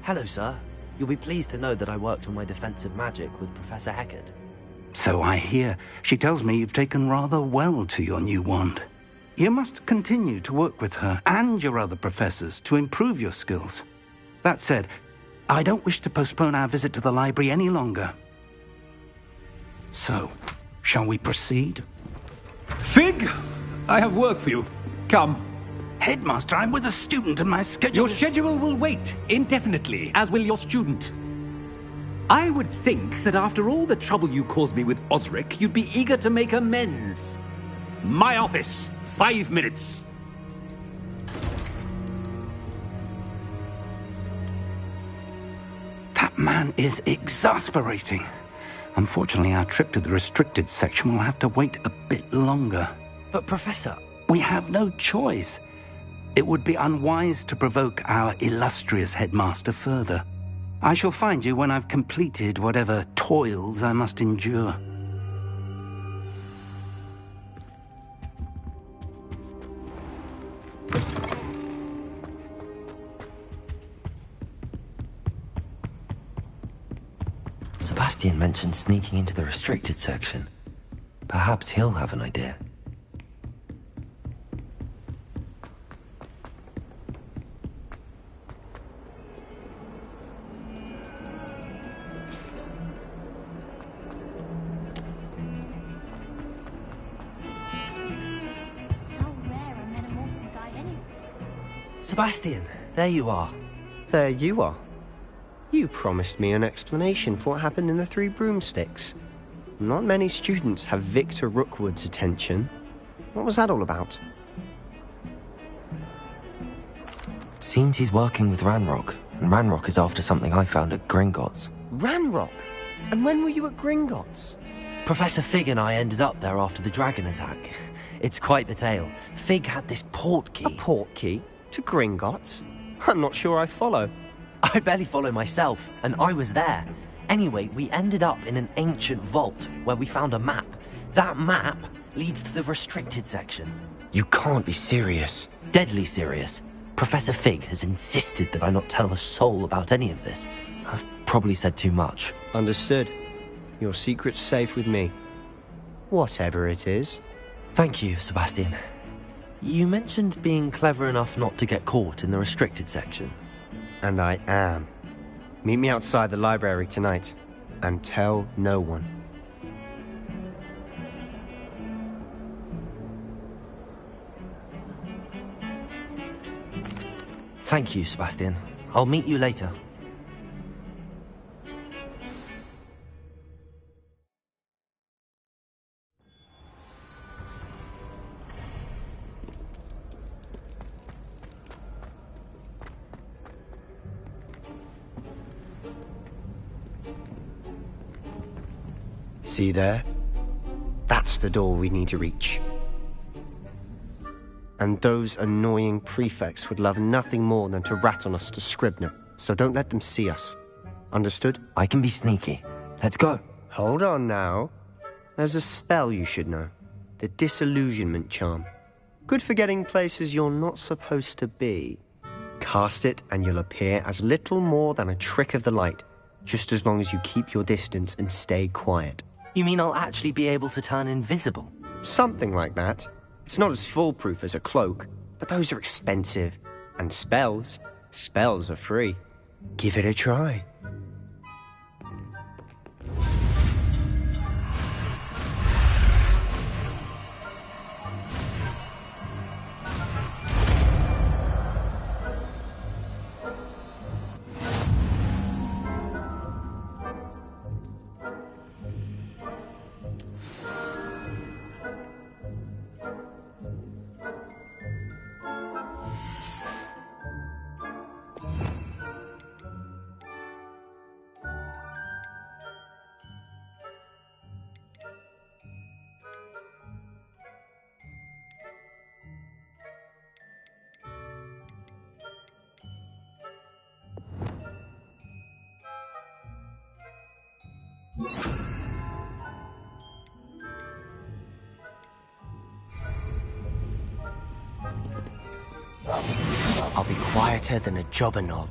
Hello, sir. You'll be pleased to know that I worked on my defensive magic with Professor Heckert. So I hear. She tells me you've taken rather well to your new wand. You must continue to work with her and your other professors to improve your skills. That said, I don't wish to postpone our visit to the library any longer. So, shall we proceed? Fig, I have work for you. Come. Headmaster, I'm with a student and my schedule... Your schedule will wait indefinitely, as will your student. I would think that after all the trouble you caused me with Osric, you'd be eager to make amends. My office, 5 minutes. That man is exasperating. Unfortunately, our trip to the restricted section will have to wait a bit longer. But, Professor... We have no choice. It would be unwise to provoke our illustrious headmaster further. I shall find you when I've completed whatever toils I must endure. Sebastian mentioned sneaking into the restricted section. Perhaps he'll have an idea. Sebastian, there you are. There you are. You promised me an explanation for what happened in the Three Broomsticks. Not many students have Victor Rookwood's attention. What was that all about? Seems he's working with Ranrock, and Ranrock is after something I found at Gringotts. Ranrock? And when were you at Gringotts? Professor Fig and I ended up there after the dragon attack. It's quite the tale. Fig had this port key. A port key? To Gringotts? I'm not sure I follow. I barely follow myself, and I was there. Anyway, we ended up in an ancient vault where we found a map. That map leads to the restricted section. You can't be serious. Deadly serious. Professor Fig has insisted that I not tell a soul about any of this. I've probably said too much. Understood. Your secret's safe with me. Whatever it is. Thank you, Sebastian. You mentioned being clever enough not to get caught in the restricted section. And I am. Meet me outside the library tonight, and tell no one. Thank you, Sebastian. I'll meet you later. See there? That's the door we need to reach. And those annoying prefects would love nothing more than to rat on us to Scribner, so don't let them see us. Understood? I can be sneaky. Let's go. Hold on now. There's a spell you should know. The Disillusionment Charm. Good for getting places you're not supposed to be. Cast it and you'll appear as little more than a trick of the light, just as long as you keep your distance and stay quiet. You mean I'll actually be able to turn invisible? Something like that. It's not as foolproof as a cloak, but those are expensive. And spells are free. Give it a try. I'll be quieter than a jobberknoll.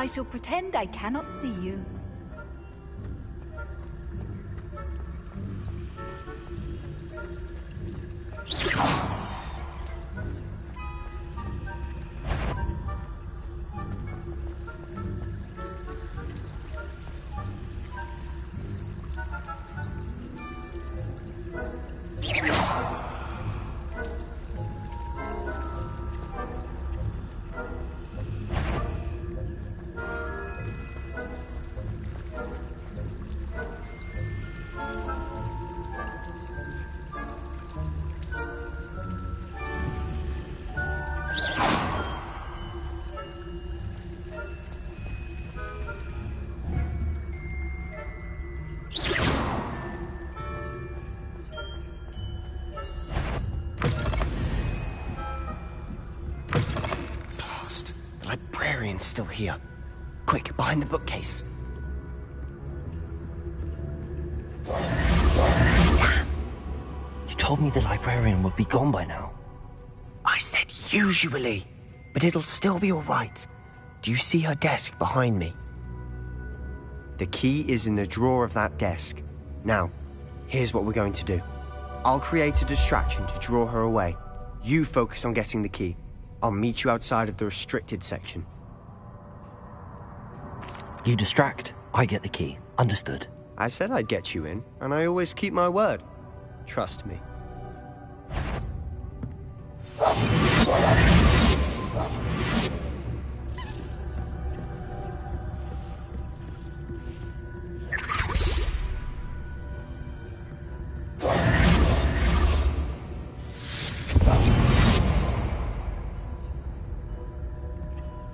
I shall pretend I cannot see you. The librarian's still here. Quick, behind the bookcase. You told me the librarian would be gone by now. I said usually, but it'll still be all right. Do you see her desk behind me? The key is in the drawer of that desk. Now, here's what we're going to do. I'll create a distraction to draw her away. You focus on getting the key. I'll meet you outside of the restricted section. You distract, I get the key. Understood. I said I'd get you in, and I always keep my word. Trust me.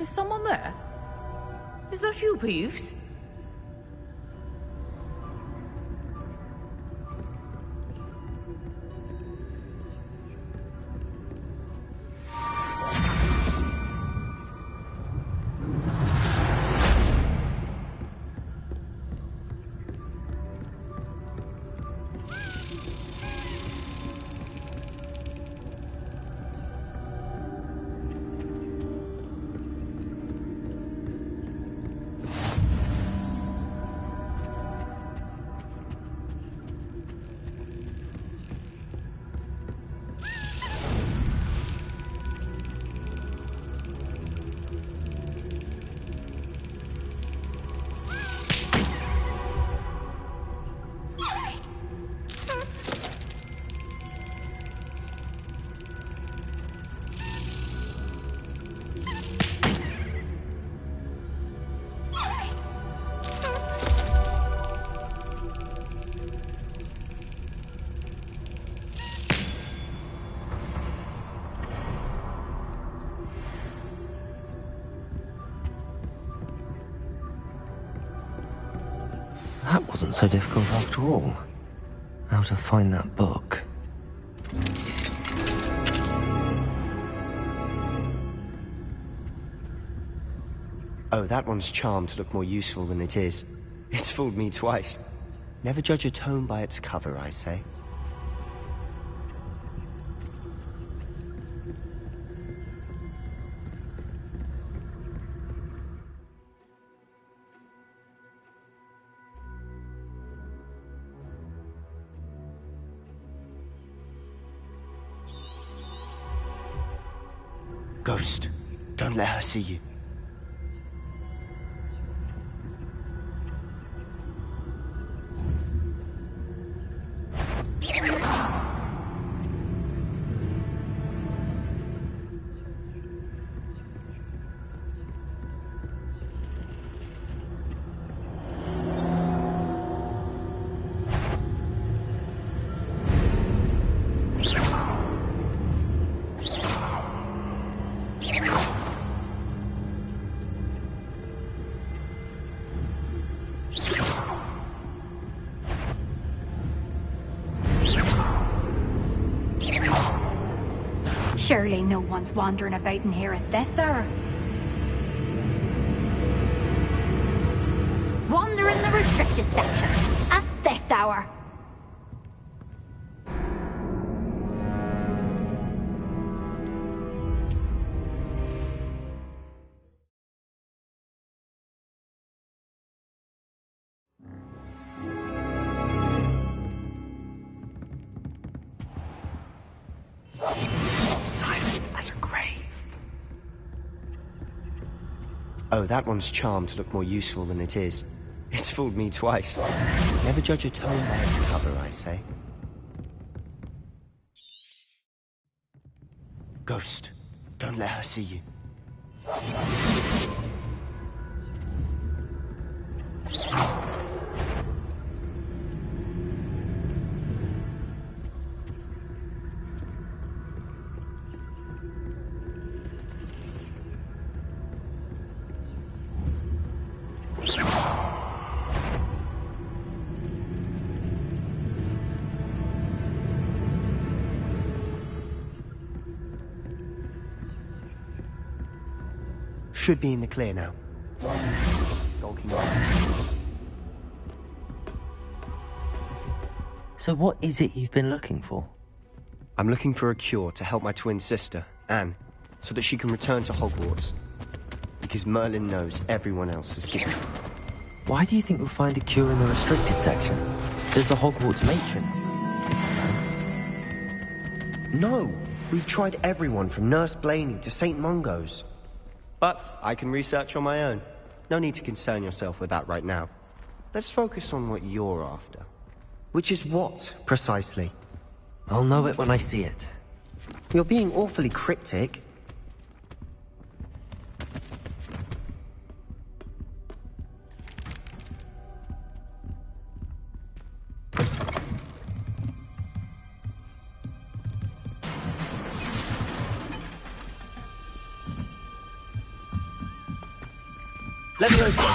Is someone there? Is that you, Peeves? That wasn't so difficult after all. How to find that book. Oh, that one's charmed to look more useful than it is. It's fooled me twice. Never judge a tome by its cover, I say. Ghost, don't let her see you. Surely no one's wandering about in here at this hour. Wander in the restricted section at this hour. Silent as a grave. Oh, that one's charmed to look more useful than it is. It's fooled me twice. Never judge a tome by its cover, I say. Ghost, don't let her see you. Should be in the clear now. So what is it you've been looking for? I'm looking for a cure to help my twin sister, Anne, so that she can return to Hogwarts. Because Merlin knows everyone else is given. Why do you think we'll find a cure in the restricted section? There's the Hogwarts matron. No! We've tried everyone from Nurse Blaney to St. Mungo's. But I can research on my own. No need to concern yourself with that right now. Let's focus on what you're after. Which is what, precisely? I'll know it when I see it. You're being awfully cryptic. Leviosa!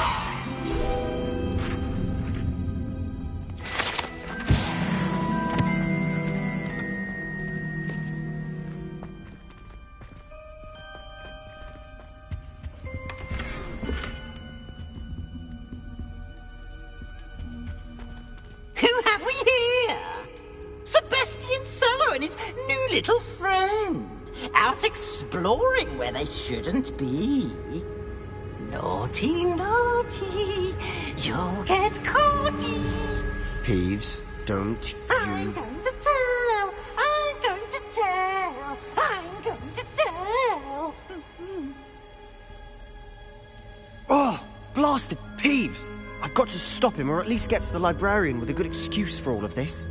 Who have we here? Sebastian Cello and his new little friend. Out exploring where they shouldn't be. Naughty, naughty, you'll get caughty. Peeves, don't I'm going to tell, I'm going to tell, I'm going to tell. Oh, blasted Peeves! I've got to stop him, or at least get to the librarian with a good excuse for all of this.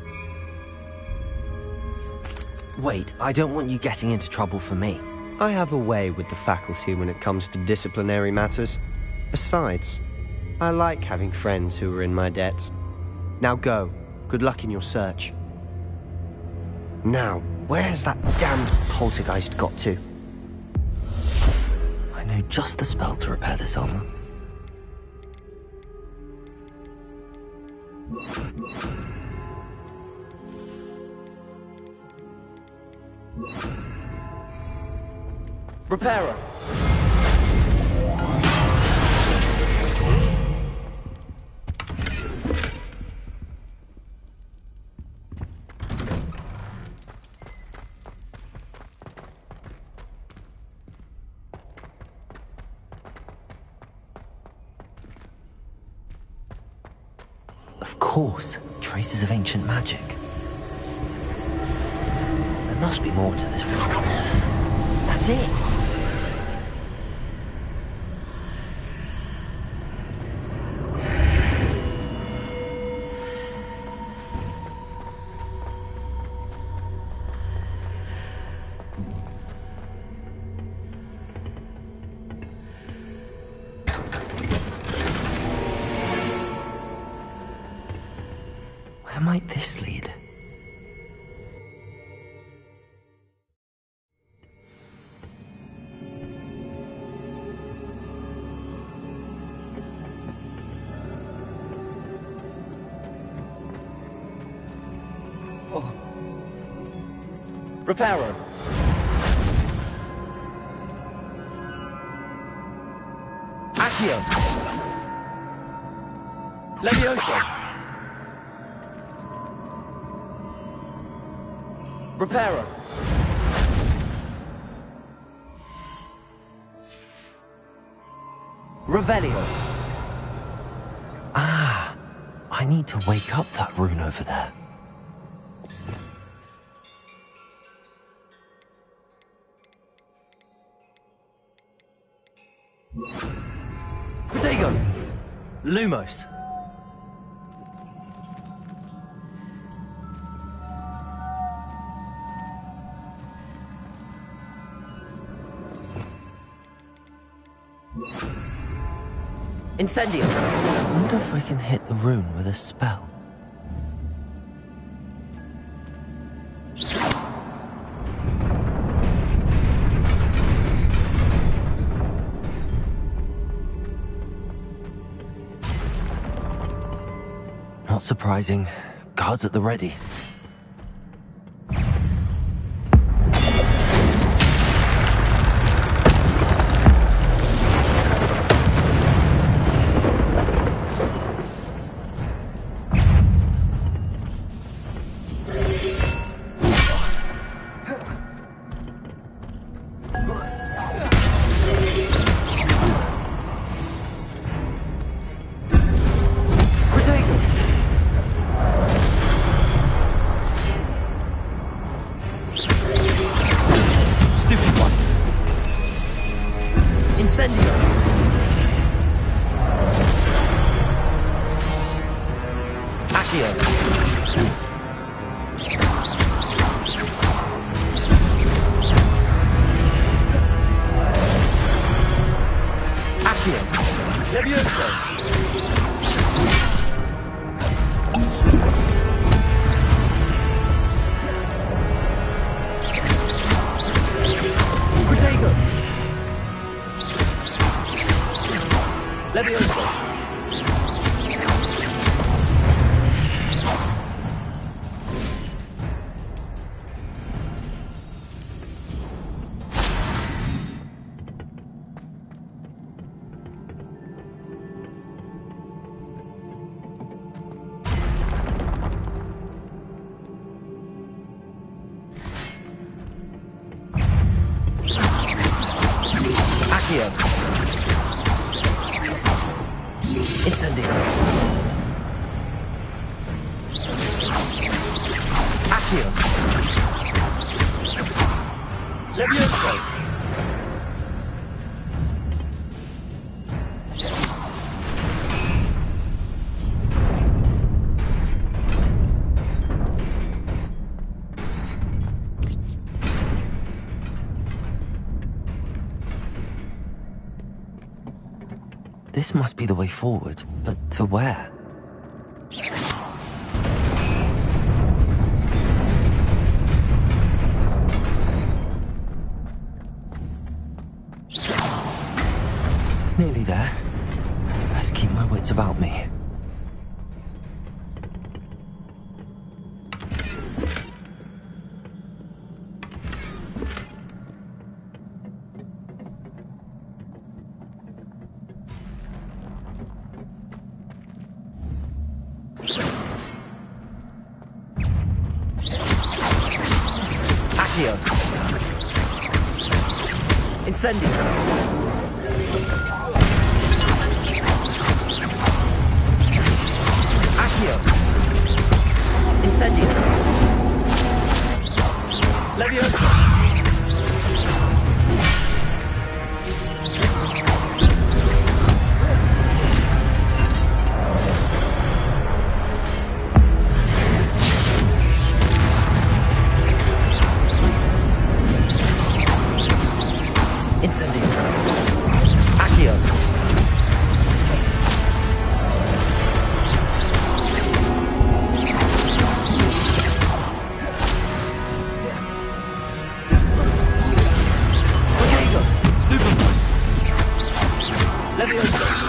Wait, I don't want you getting into trouble for me. I have a way with the faculty when it comes to disciplinary matters. Besides, I like having friends who are in my debt. Now go. Good luck in your search. Now, where's that damned poltergeist got to? I know just the spell to repair this armor. Repairer! Of course, traces of ancient magic. There must be more to this room. That's it! Where might this lead? Oh. Reparo. Accio. Leviosa. Reparo. Revelio. Ah, I need to wake up that rune over there. Lumos. Incendio. I wonder if I can hit the rune with a spell. Not surprising. Guards at the ready. Incendio. Accio. Levioso. This must be the way forward, but to where? Nearly there. Best keep my wits about me. Incendio. Accio. Incendio. Levioso. Incendio. Accio. Protego. Stupefy. Levioso.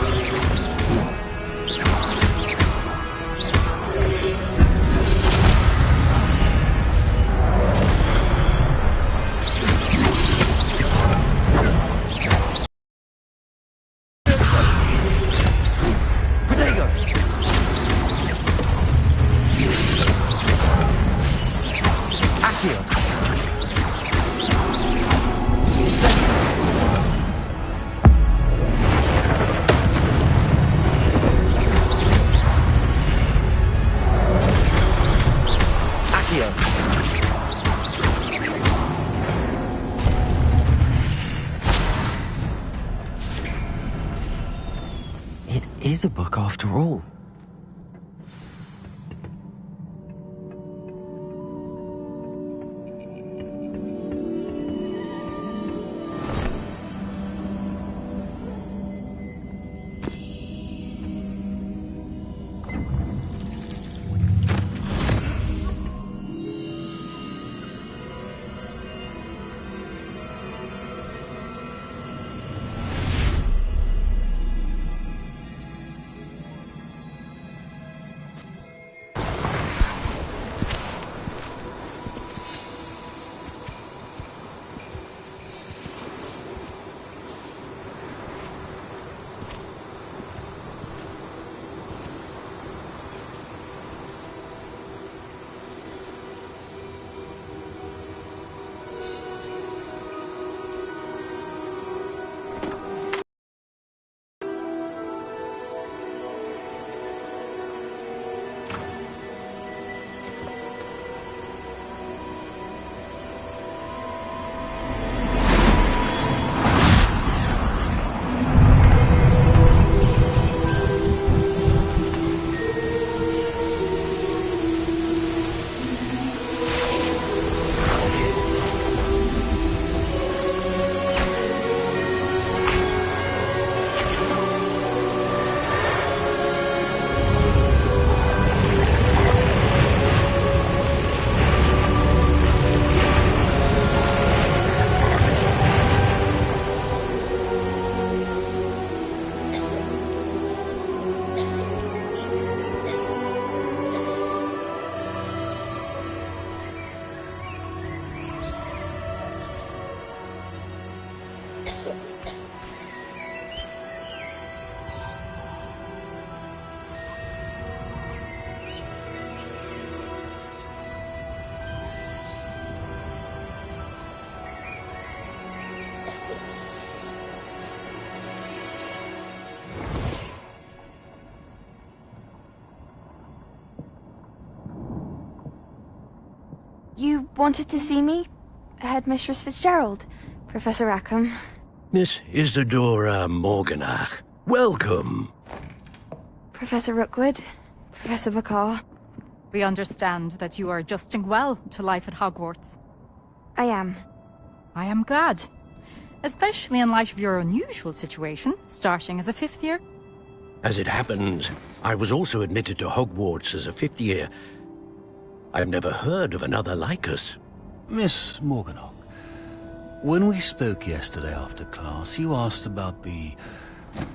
Is is a book after all. You wanted to see me? Headmistress Fitzgerald? Professor Rackham? Miss Isadora Morganach, welcome. Professor Rookwood? Professor Bakar? We understand that you are adjusting well to life at Hogwarts. I am. I am glad. Especially in light of your unusual situation, starting as a 5th year. As it happens, I was also admitted to Hogwarts as a 5th year. I've never heard of another like us. Miss Morganach, when we spoke yesterday after class, you asked about the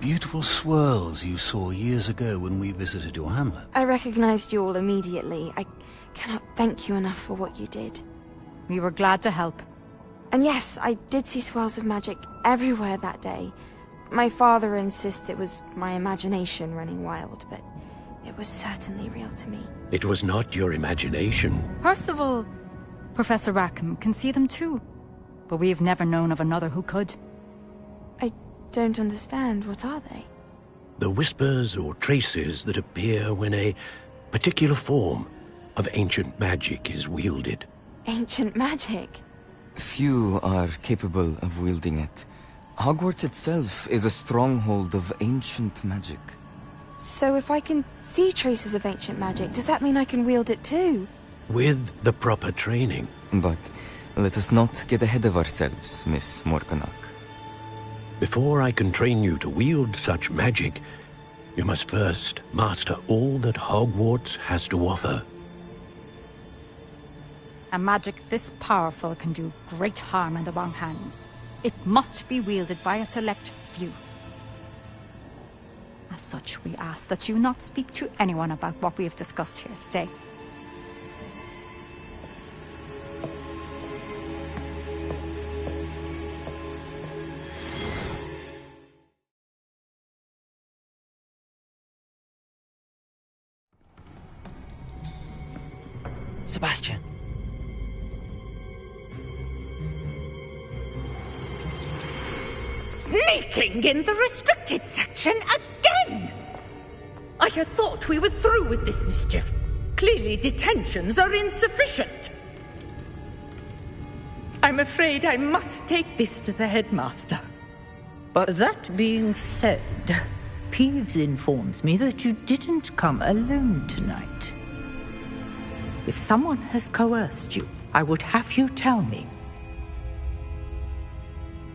beautiful swirls you saw years ago when we visited your hamlet. I recognized you all immediately. I cannot thank you enough for what you did. We were glad to help. And yes, I did see swirls of magic everywhere that day. My father insists it was my imagination running wild, but it was certainly real to me. It was not your imagination. Percival, Professor Rackham can see them too. But we have never known of another who could. I don't understand. What are they? The whispers or traces that appear when a particular form of ancient magic is wielded. Ancient magic? Few are capable of wielding it. Hogwarts itself is a stronghold of ancient magic. So if I can see traces of ancient magic, does that mean I can wield it too? With the proper training. But let us not get ahead of ourselves, Miss Morganach. Before I can train you to wield such magic, you must first master all that Hogwarts has to offer. A magic this powerful can do great harm in the wrong hands. It must be wielded by a select few. As such, we ask that you not speak to anyone about what we have discussed here today. Sebastian. Sneaking in the restricted section again! I had thought we were through with this mischief. Clearly detentions are insufficient. I'm afraid I must take this to the headmaster. But that being said, Peeves informs me that you didn't come alone tonight. If someone has coerced you, I would have you tell me.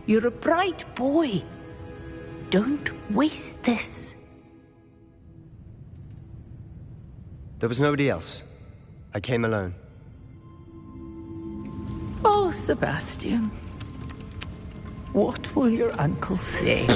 You're a bright boy. Don't waste this. There was nobody else. I came alone. Oh, Sebastian. What will your uncle say?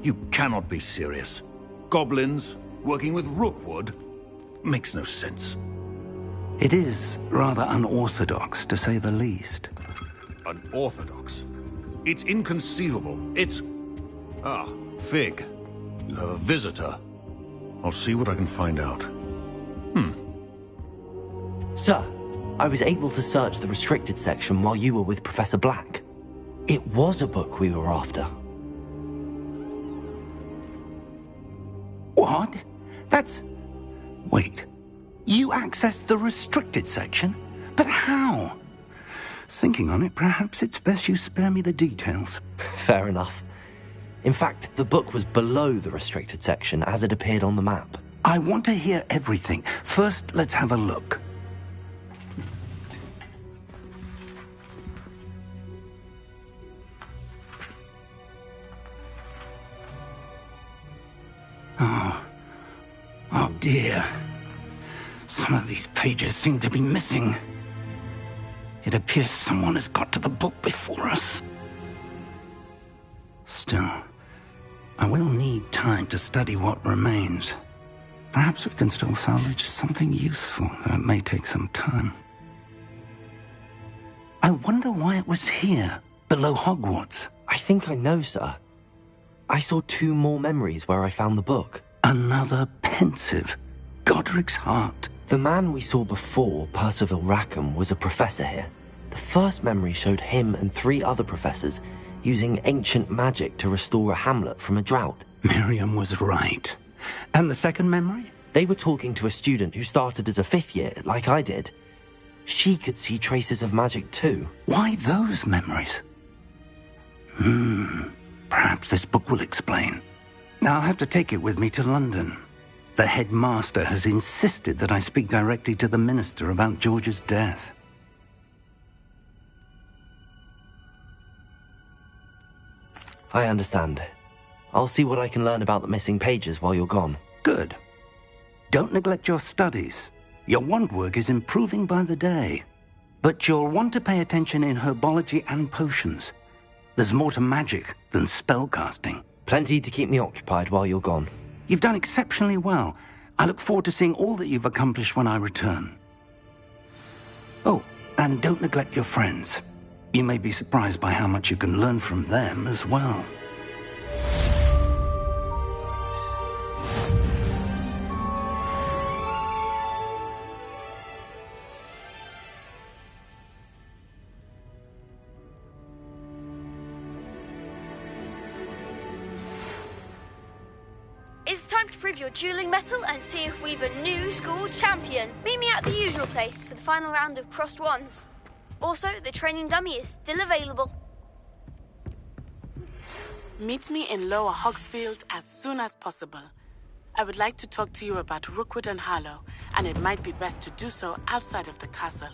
You cannot be serious. Goblins working with Rookwood? Makes no sense. It is rather unorthodox, to say the least. Unorthodox? It's inconceivable. It's... Ah, Fig. You have a visitor. I'll see what I can find out. Sir, I was able to search the restricted section while you were with Professor Black. It was a book we were after. What? That's... Wait. You accessed the restricted section? But how? Thinking on it, perhaps it's best you spare me the details. Fair enough. In fact, the book was below the restricted section as it appeared on the map. I want to hear everything. First, let's have a look. Oh dear. Some of these pages seem to be missing. It appears someone has got to the book before us. Still, I will need time to study what remains. Perhaps we can still salvage something useful, though it may take some time. I wonder why it was here, below Hogwarts. I think I know, sir. I saw 2 more memories where I found the book. Another pensive. Godric's heart. The man we saw before, Percival Rackham, was a professor here. The first memory showed him and 3 other professors using ancient magic to restore a hamlet from a drought. Miriam was right. And the second memory? They were talking to a student who started as a 5th year, like I did. She could see traces of magic too. Why those memories? Perhaps this book will explain. I'll have to take it with me to London. The headmaster has insisted that I speak directly to the minister about George's death. I understand. I'll see what I can learn about the missing pages while you're gone. Good. Don't neglect your studies. Your wand work is improving by the day. But you'll want to pay attention in herbology and potions. There's more to magic than spellcasting. Plenty to keep me occupied while you're gone. You've done exceptionally well. I look forward to seeing all that you've accomplished when I return. Oh, and don't neglect your friends. You may be surprised by how much you can learn from them as well. It's time to prove your dueling mettle and see if we've a new school champion. Meet me at the usual place for the final round of crossed wands. Also, the training dummy is still available. Meet me in Lower Hogsfield as soon as possible. I would like to talk to you about Rookwood and Harlow, and it might be best to do so outside of the castle.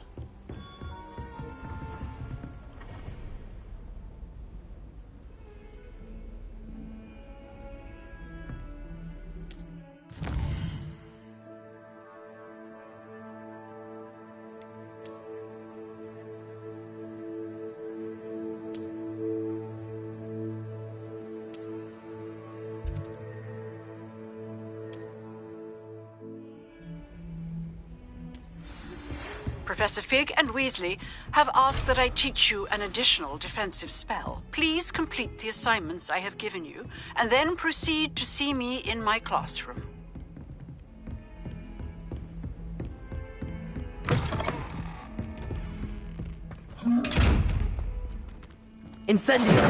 Professor Fig and Weasley have asked that I teach you an additional defensive spell. Please complete the assignments I have given you, and then proceed to see me in my classroom. Incendio!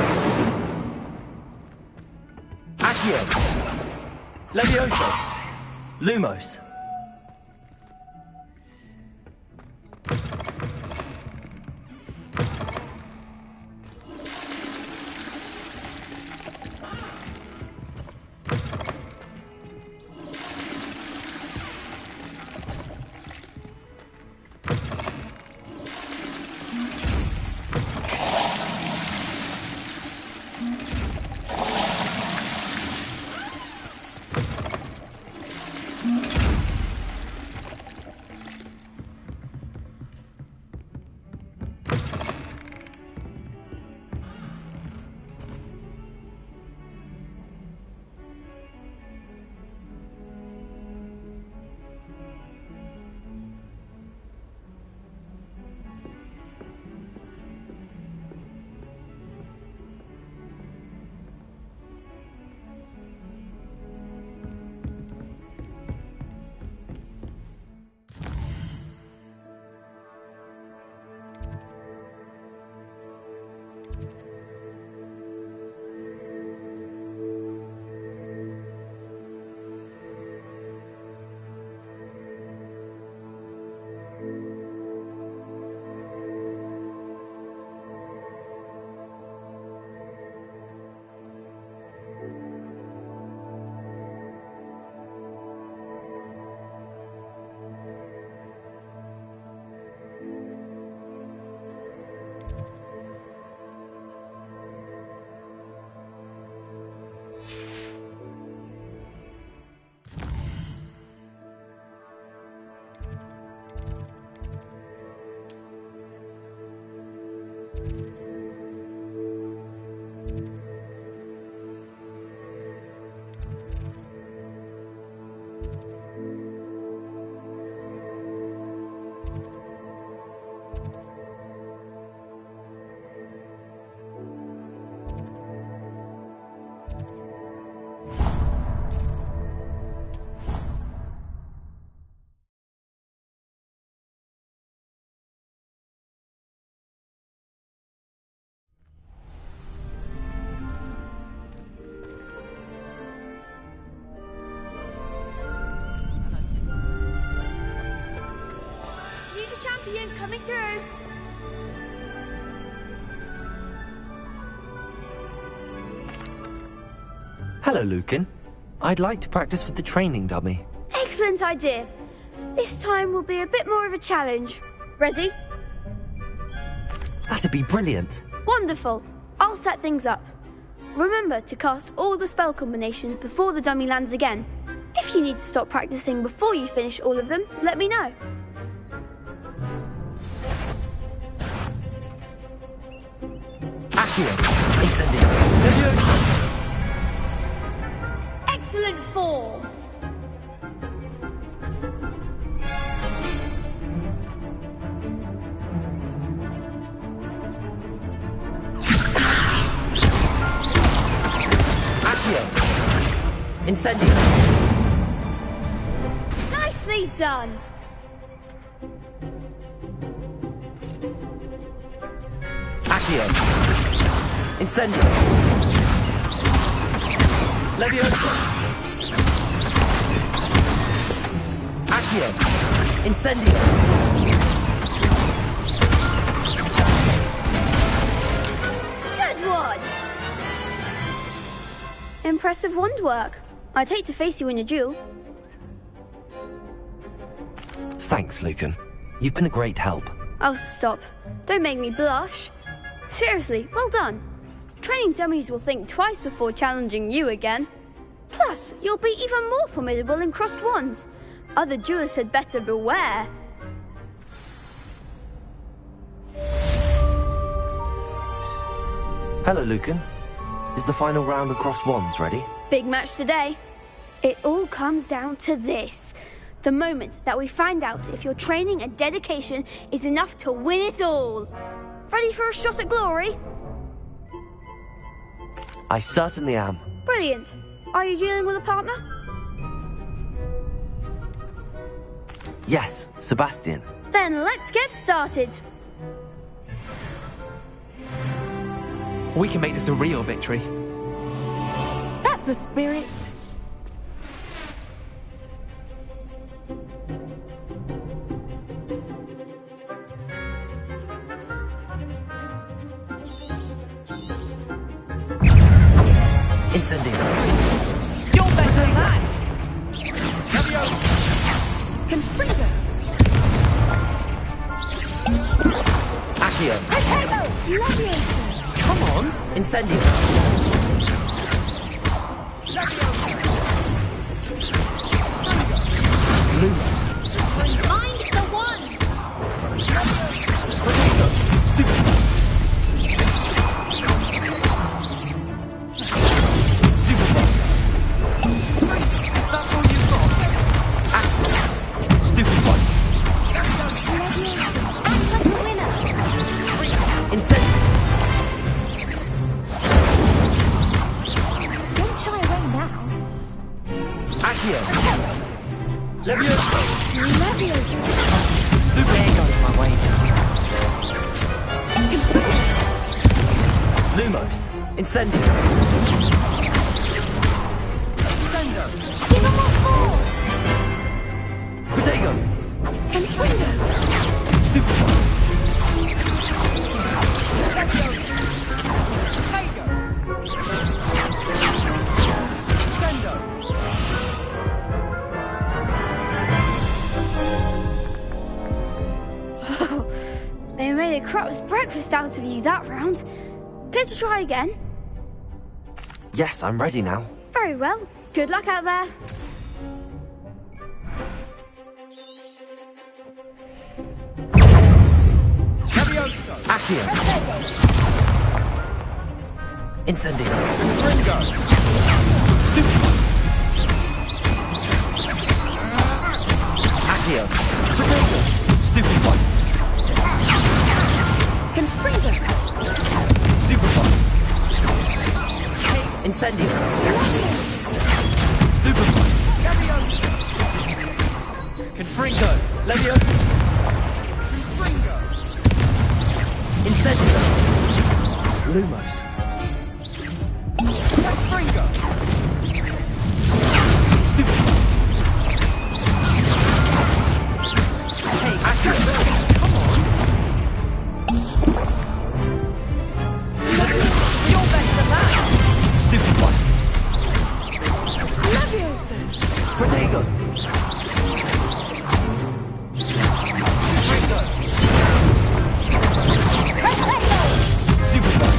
Accio! Levioso! Lumos! Champion coming through. Hello, Lucan. I'd like to practice with the training dummy. Excellent idea. This time will be a bit more of a challenge. Ready? That'd be brilliant. Wonderful. I'll set things up. Remember to cast all the spell combinations before the dummy lands again. If you need to stop practicing before you finish all of them, let me know. form. Incendio! Nicely done! Accio! Incendio! Leviosa! Accio! Incendio! Good one! Impressive wand work. I'd hate to face you in a duel. Thanks, Lucan. You've been a great help. Oh, stop. Don't make me blush. Seriously, well done. Training dummies will think twice before challenging you again. Plus, you'll be even more formidable in crossed wands. Other duelists had better beware. Hello, Lucan. Is the final round of crossed wands ready? Big match today. It all comes down to this. The moment that we find out if your training and dedication is enough to win it all. Ready for a shot at glory? I certainly am. Brilliant. Are you dealing with a partner? Yes, Sebastian. Then let's get started. We can make this a real victory. That's the spirit. Incendio! You're better than that! Confringo! Accio! Leviosa! Come on! Incendio! Lumos! Mind the one! Lumos! Incendio! Protego! They made a crap's breakfast out of you that round. Care to try again? Yes, I'm ready now. Very well. Good luck out there. Accio! Incendio! Accio! Stupid one! Incendio! Stupid one! Confringo! Leviosa! Incendio! Lumos! Confringo! Stupid one! Hey, Accio! Come on! You're better than that! Stupid one! Leviosa! Protego! Stupid one!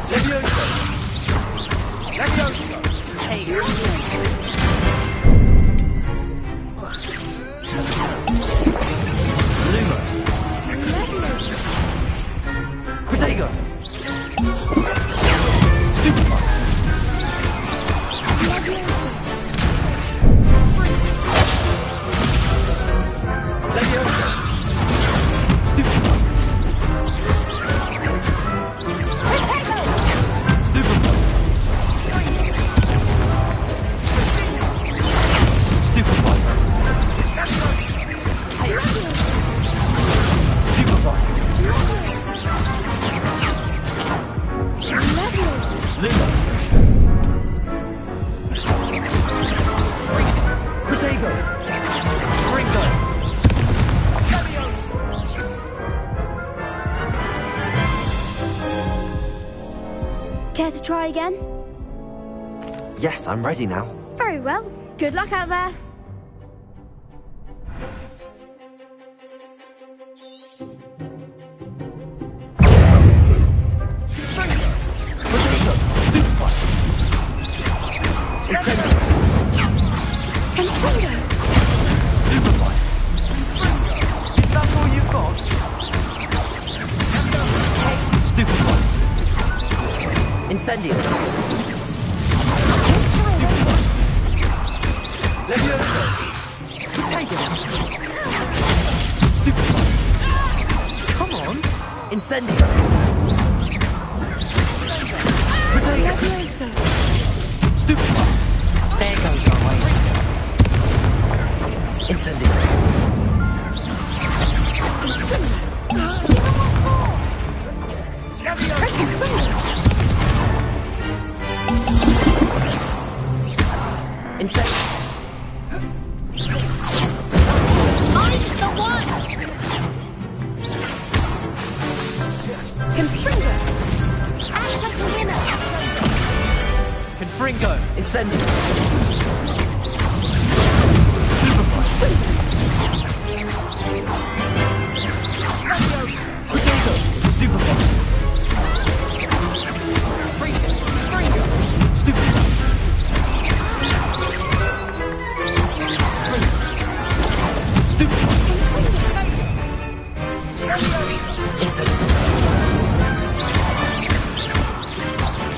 Leviosa! Leviosa! Hey! Lumos! Protego! Care to try again? Yes, I'm ready now. Very well. Good luck out there. That's all you've got? Stupid one. Incendio. Stupid one. Levioso. Take it. Stupid one. Come on. Incendio. Levioso. Stupid one. There goes your way. Incendio. Incendio. I'm the one! Confringo! And like a winner! Confringo. Incendio. Potato. Stupefy. Stupefy. Stupefy. Incendio.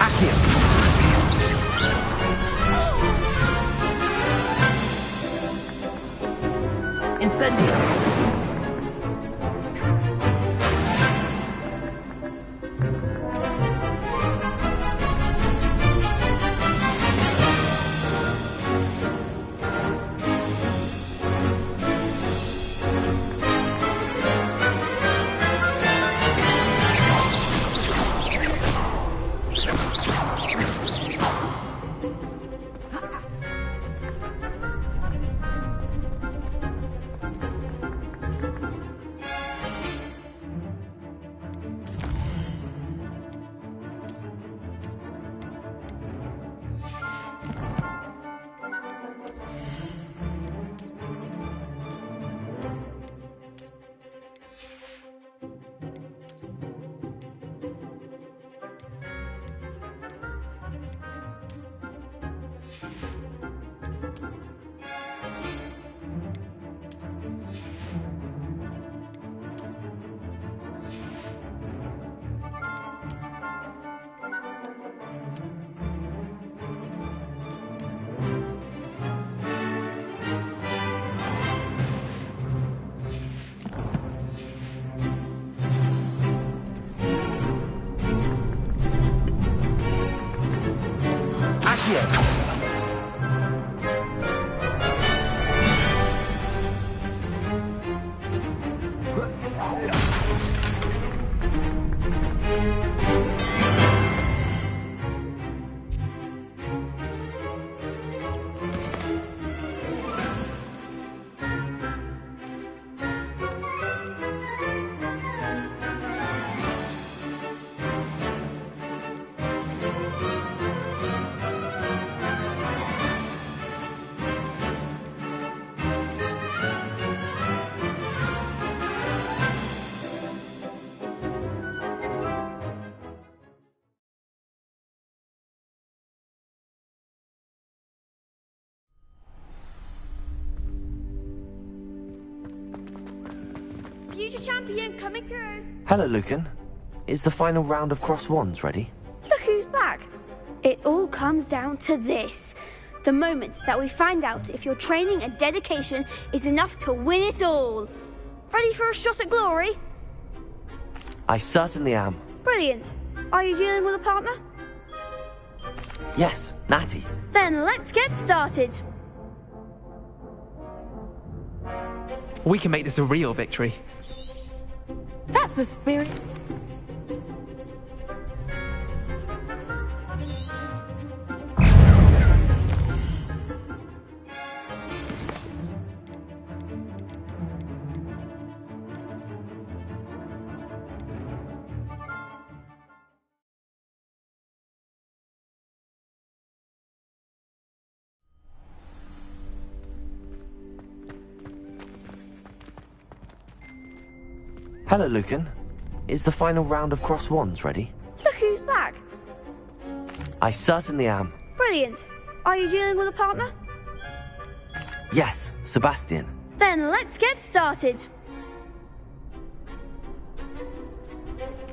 Accio. Incendio. Future champion coming through. Hello, Lucan. Is the final round of Cross Wands ready? Look who's back. It all comes down to this. The moment that we find out if your training and dedication is enough to win it all. Ready for a shot at glory? I certainly am. Brilliant. Are you dealing with a partner? Yes, Natty. Then let's get started. We can make this a real victory. That's the spirit. Hello, Lucan. Is the final round of cross wands ready? Look who's back. I certainly am. Brilliant. Are you dealing with a partner? Yes, Sebastian. Then let's get started.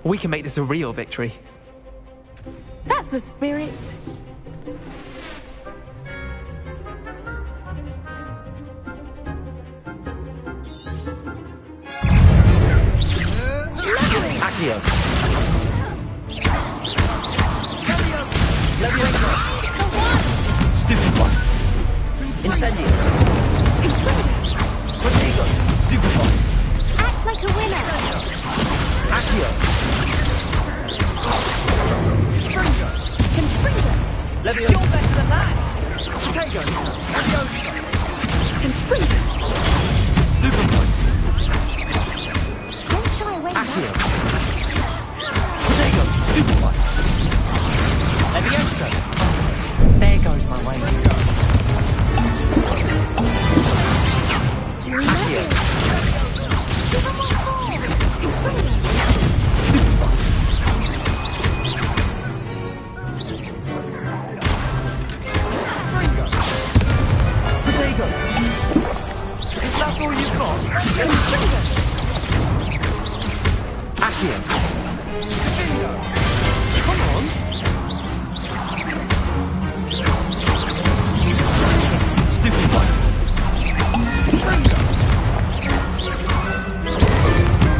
We can make this a real victory. That's the spirit. Accio. Stupid one. Incendio. Protego. Stupid one. Act like a winner. Accio. Confringo. Leviosa. You're better than that. Protego. Leviosa. Confringo. Stupid one. Don't shy away now. Protego. Stupid one. Leviosa. There goes my way. Accio. Give him one more. Confringo. Protego. Is that all you've got? Accio. Come on. Stupid one.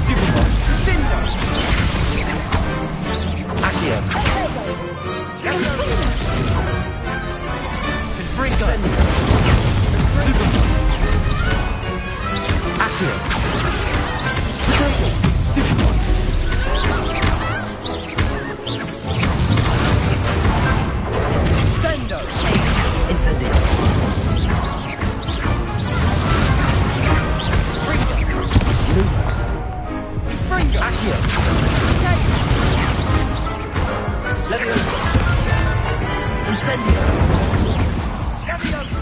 Stupid one. Accio. Confringo. Stupid one. Accio. Potato. Stupid one. Sendo. Incendio. Springo. Lumos. Springo. Accio. Leviosa. Incendio. Leviosa.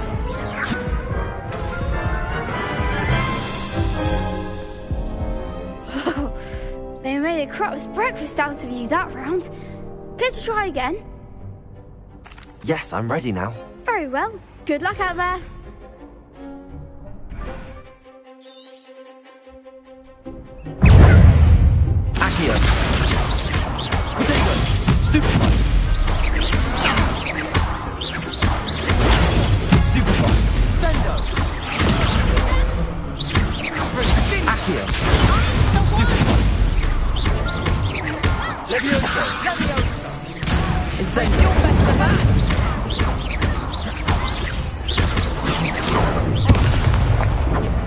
They made a crap's breakfast out of you that round. Care to try again? Yes, I'm ready now. Very well. Good luck out there. Accio. Potato. Stupid one. Stupid one. Sendo. Accio. Stupid one. Leviosa. Incendio. You're better than that.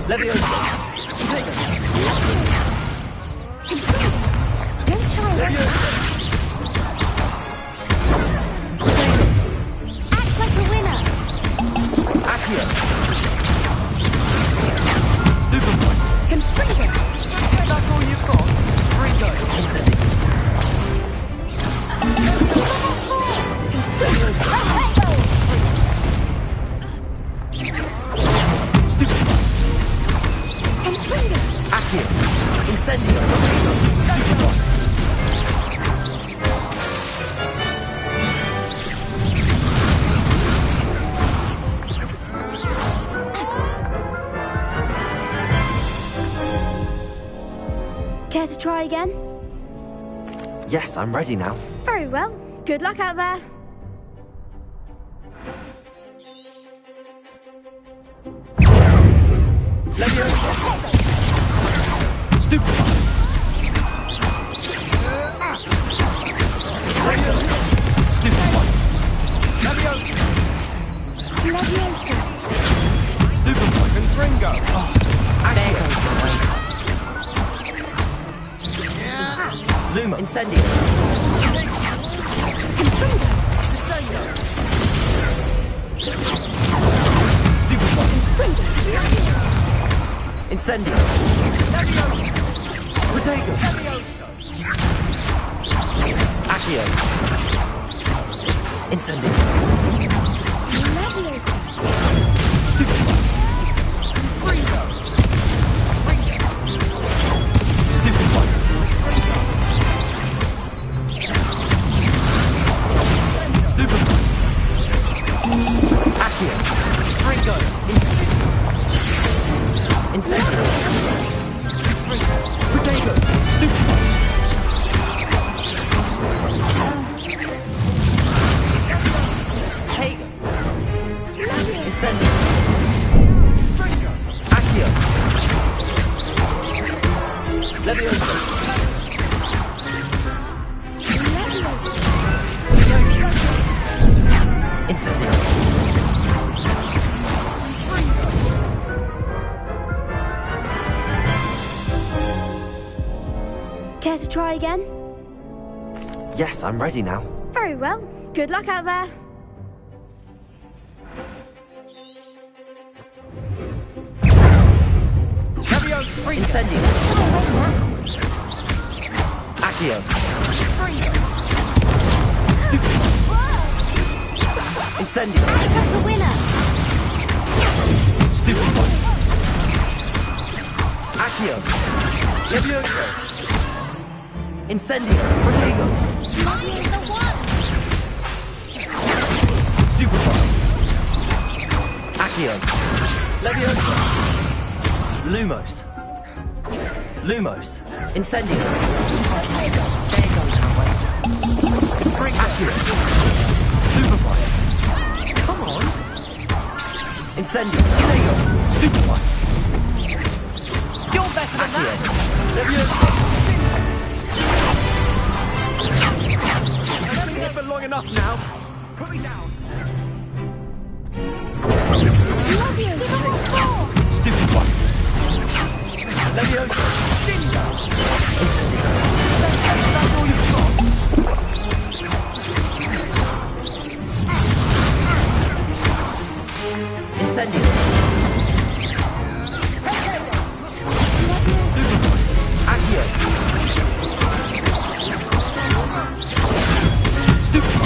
Leviosa. Don't try Leviosa. Act like a winner. Accio. Stupid one. Confringo. That's all you've got? Springo. Incendio. Stupid one. Confringo. Accio. Incendio. Stupid one. Care to try again? Yes, I'm ready now. Very well. Good luck out there. Leviosa. Stupid one. Leviosa. Stupid one. Leviosa. Leviosa. Stupid one. Confringo. Oh, there goes my way. Luma. Incendio. Confringo. Stupid one. Confringo. Incendio. Protego. Accio. Incendio. Leviosa. Stupid one. Stupid one. Incendio. Care to try again? Yes, I'm ready now. Very well. Good luck out there. Incendio. Accio. Incendio. That's the winner. Stupid one. Accio. Levioso. Incendio. Protego. Mine the one. Stupid one. Accio. Levioso. Lumos. Lumos. Incendio. Accio. Superfire. Come on. Incendio. Protego. Stupid one. You're better than that. Levioso. I've been here for long enough now. Put me down. Stupid one. Levioso. Dingo. Incendio. That's all you've got. Incendio. Superboy. Accio. Stupid.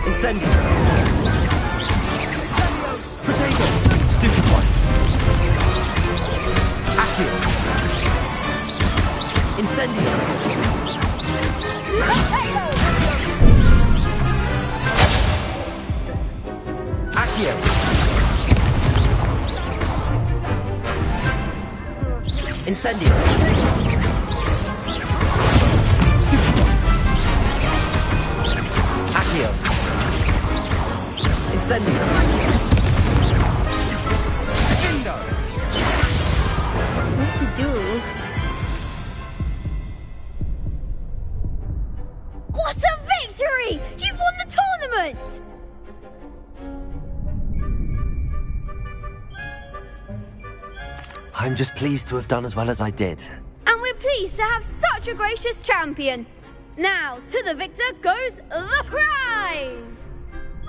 Incendio. Protego. Stupid one. Accio. Incendio. Accio. Incendio. Stupid one. Accio. Incendio. Bingo. What to do? What a victory! You've won the tournament! I'm just pleased to have done as well as I did. And we're pleased to have such a gracious champion. Now, to the victor goes the prize!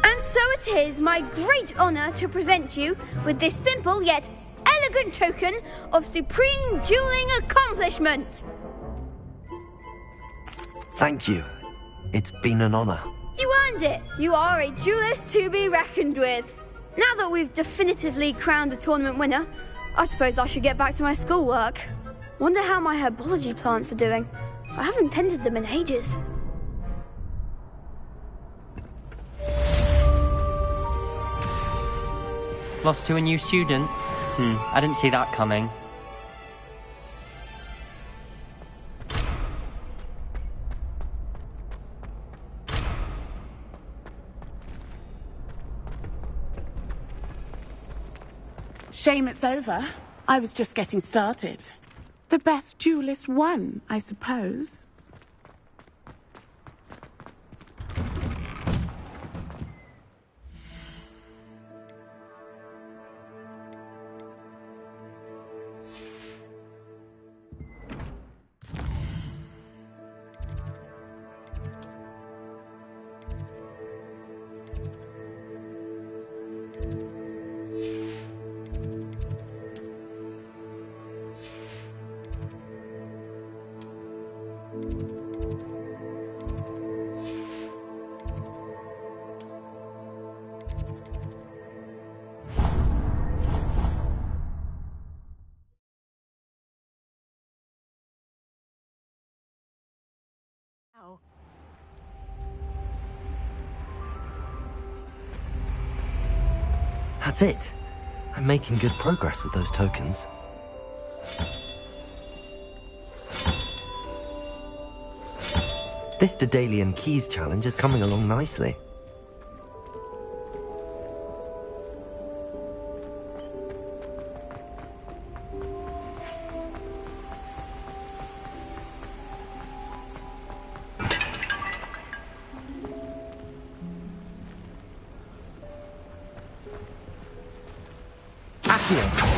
And so it is my great honour to present you with this simple yet elegant token of supreme dueling accomplishment. Thank you. It's been an honour. You earned it. You are a duelist to be reckoned with. Now that we've definitively crowned the tournament winner, I suppose I should get back to my schoolwork. Wonder how my herbology plants are doing. I haven't tended them in ages. Lost to a new student? I didn't see that coming. Shame it's over. I was just getting started. The best duelist won, I suppose. That's it. I'm making good progress with those tokens. This Daedalian Keys challenge is coming along nicely. here.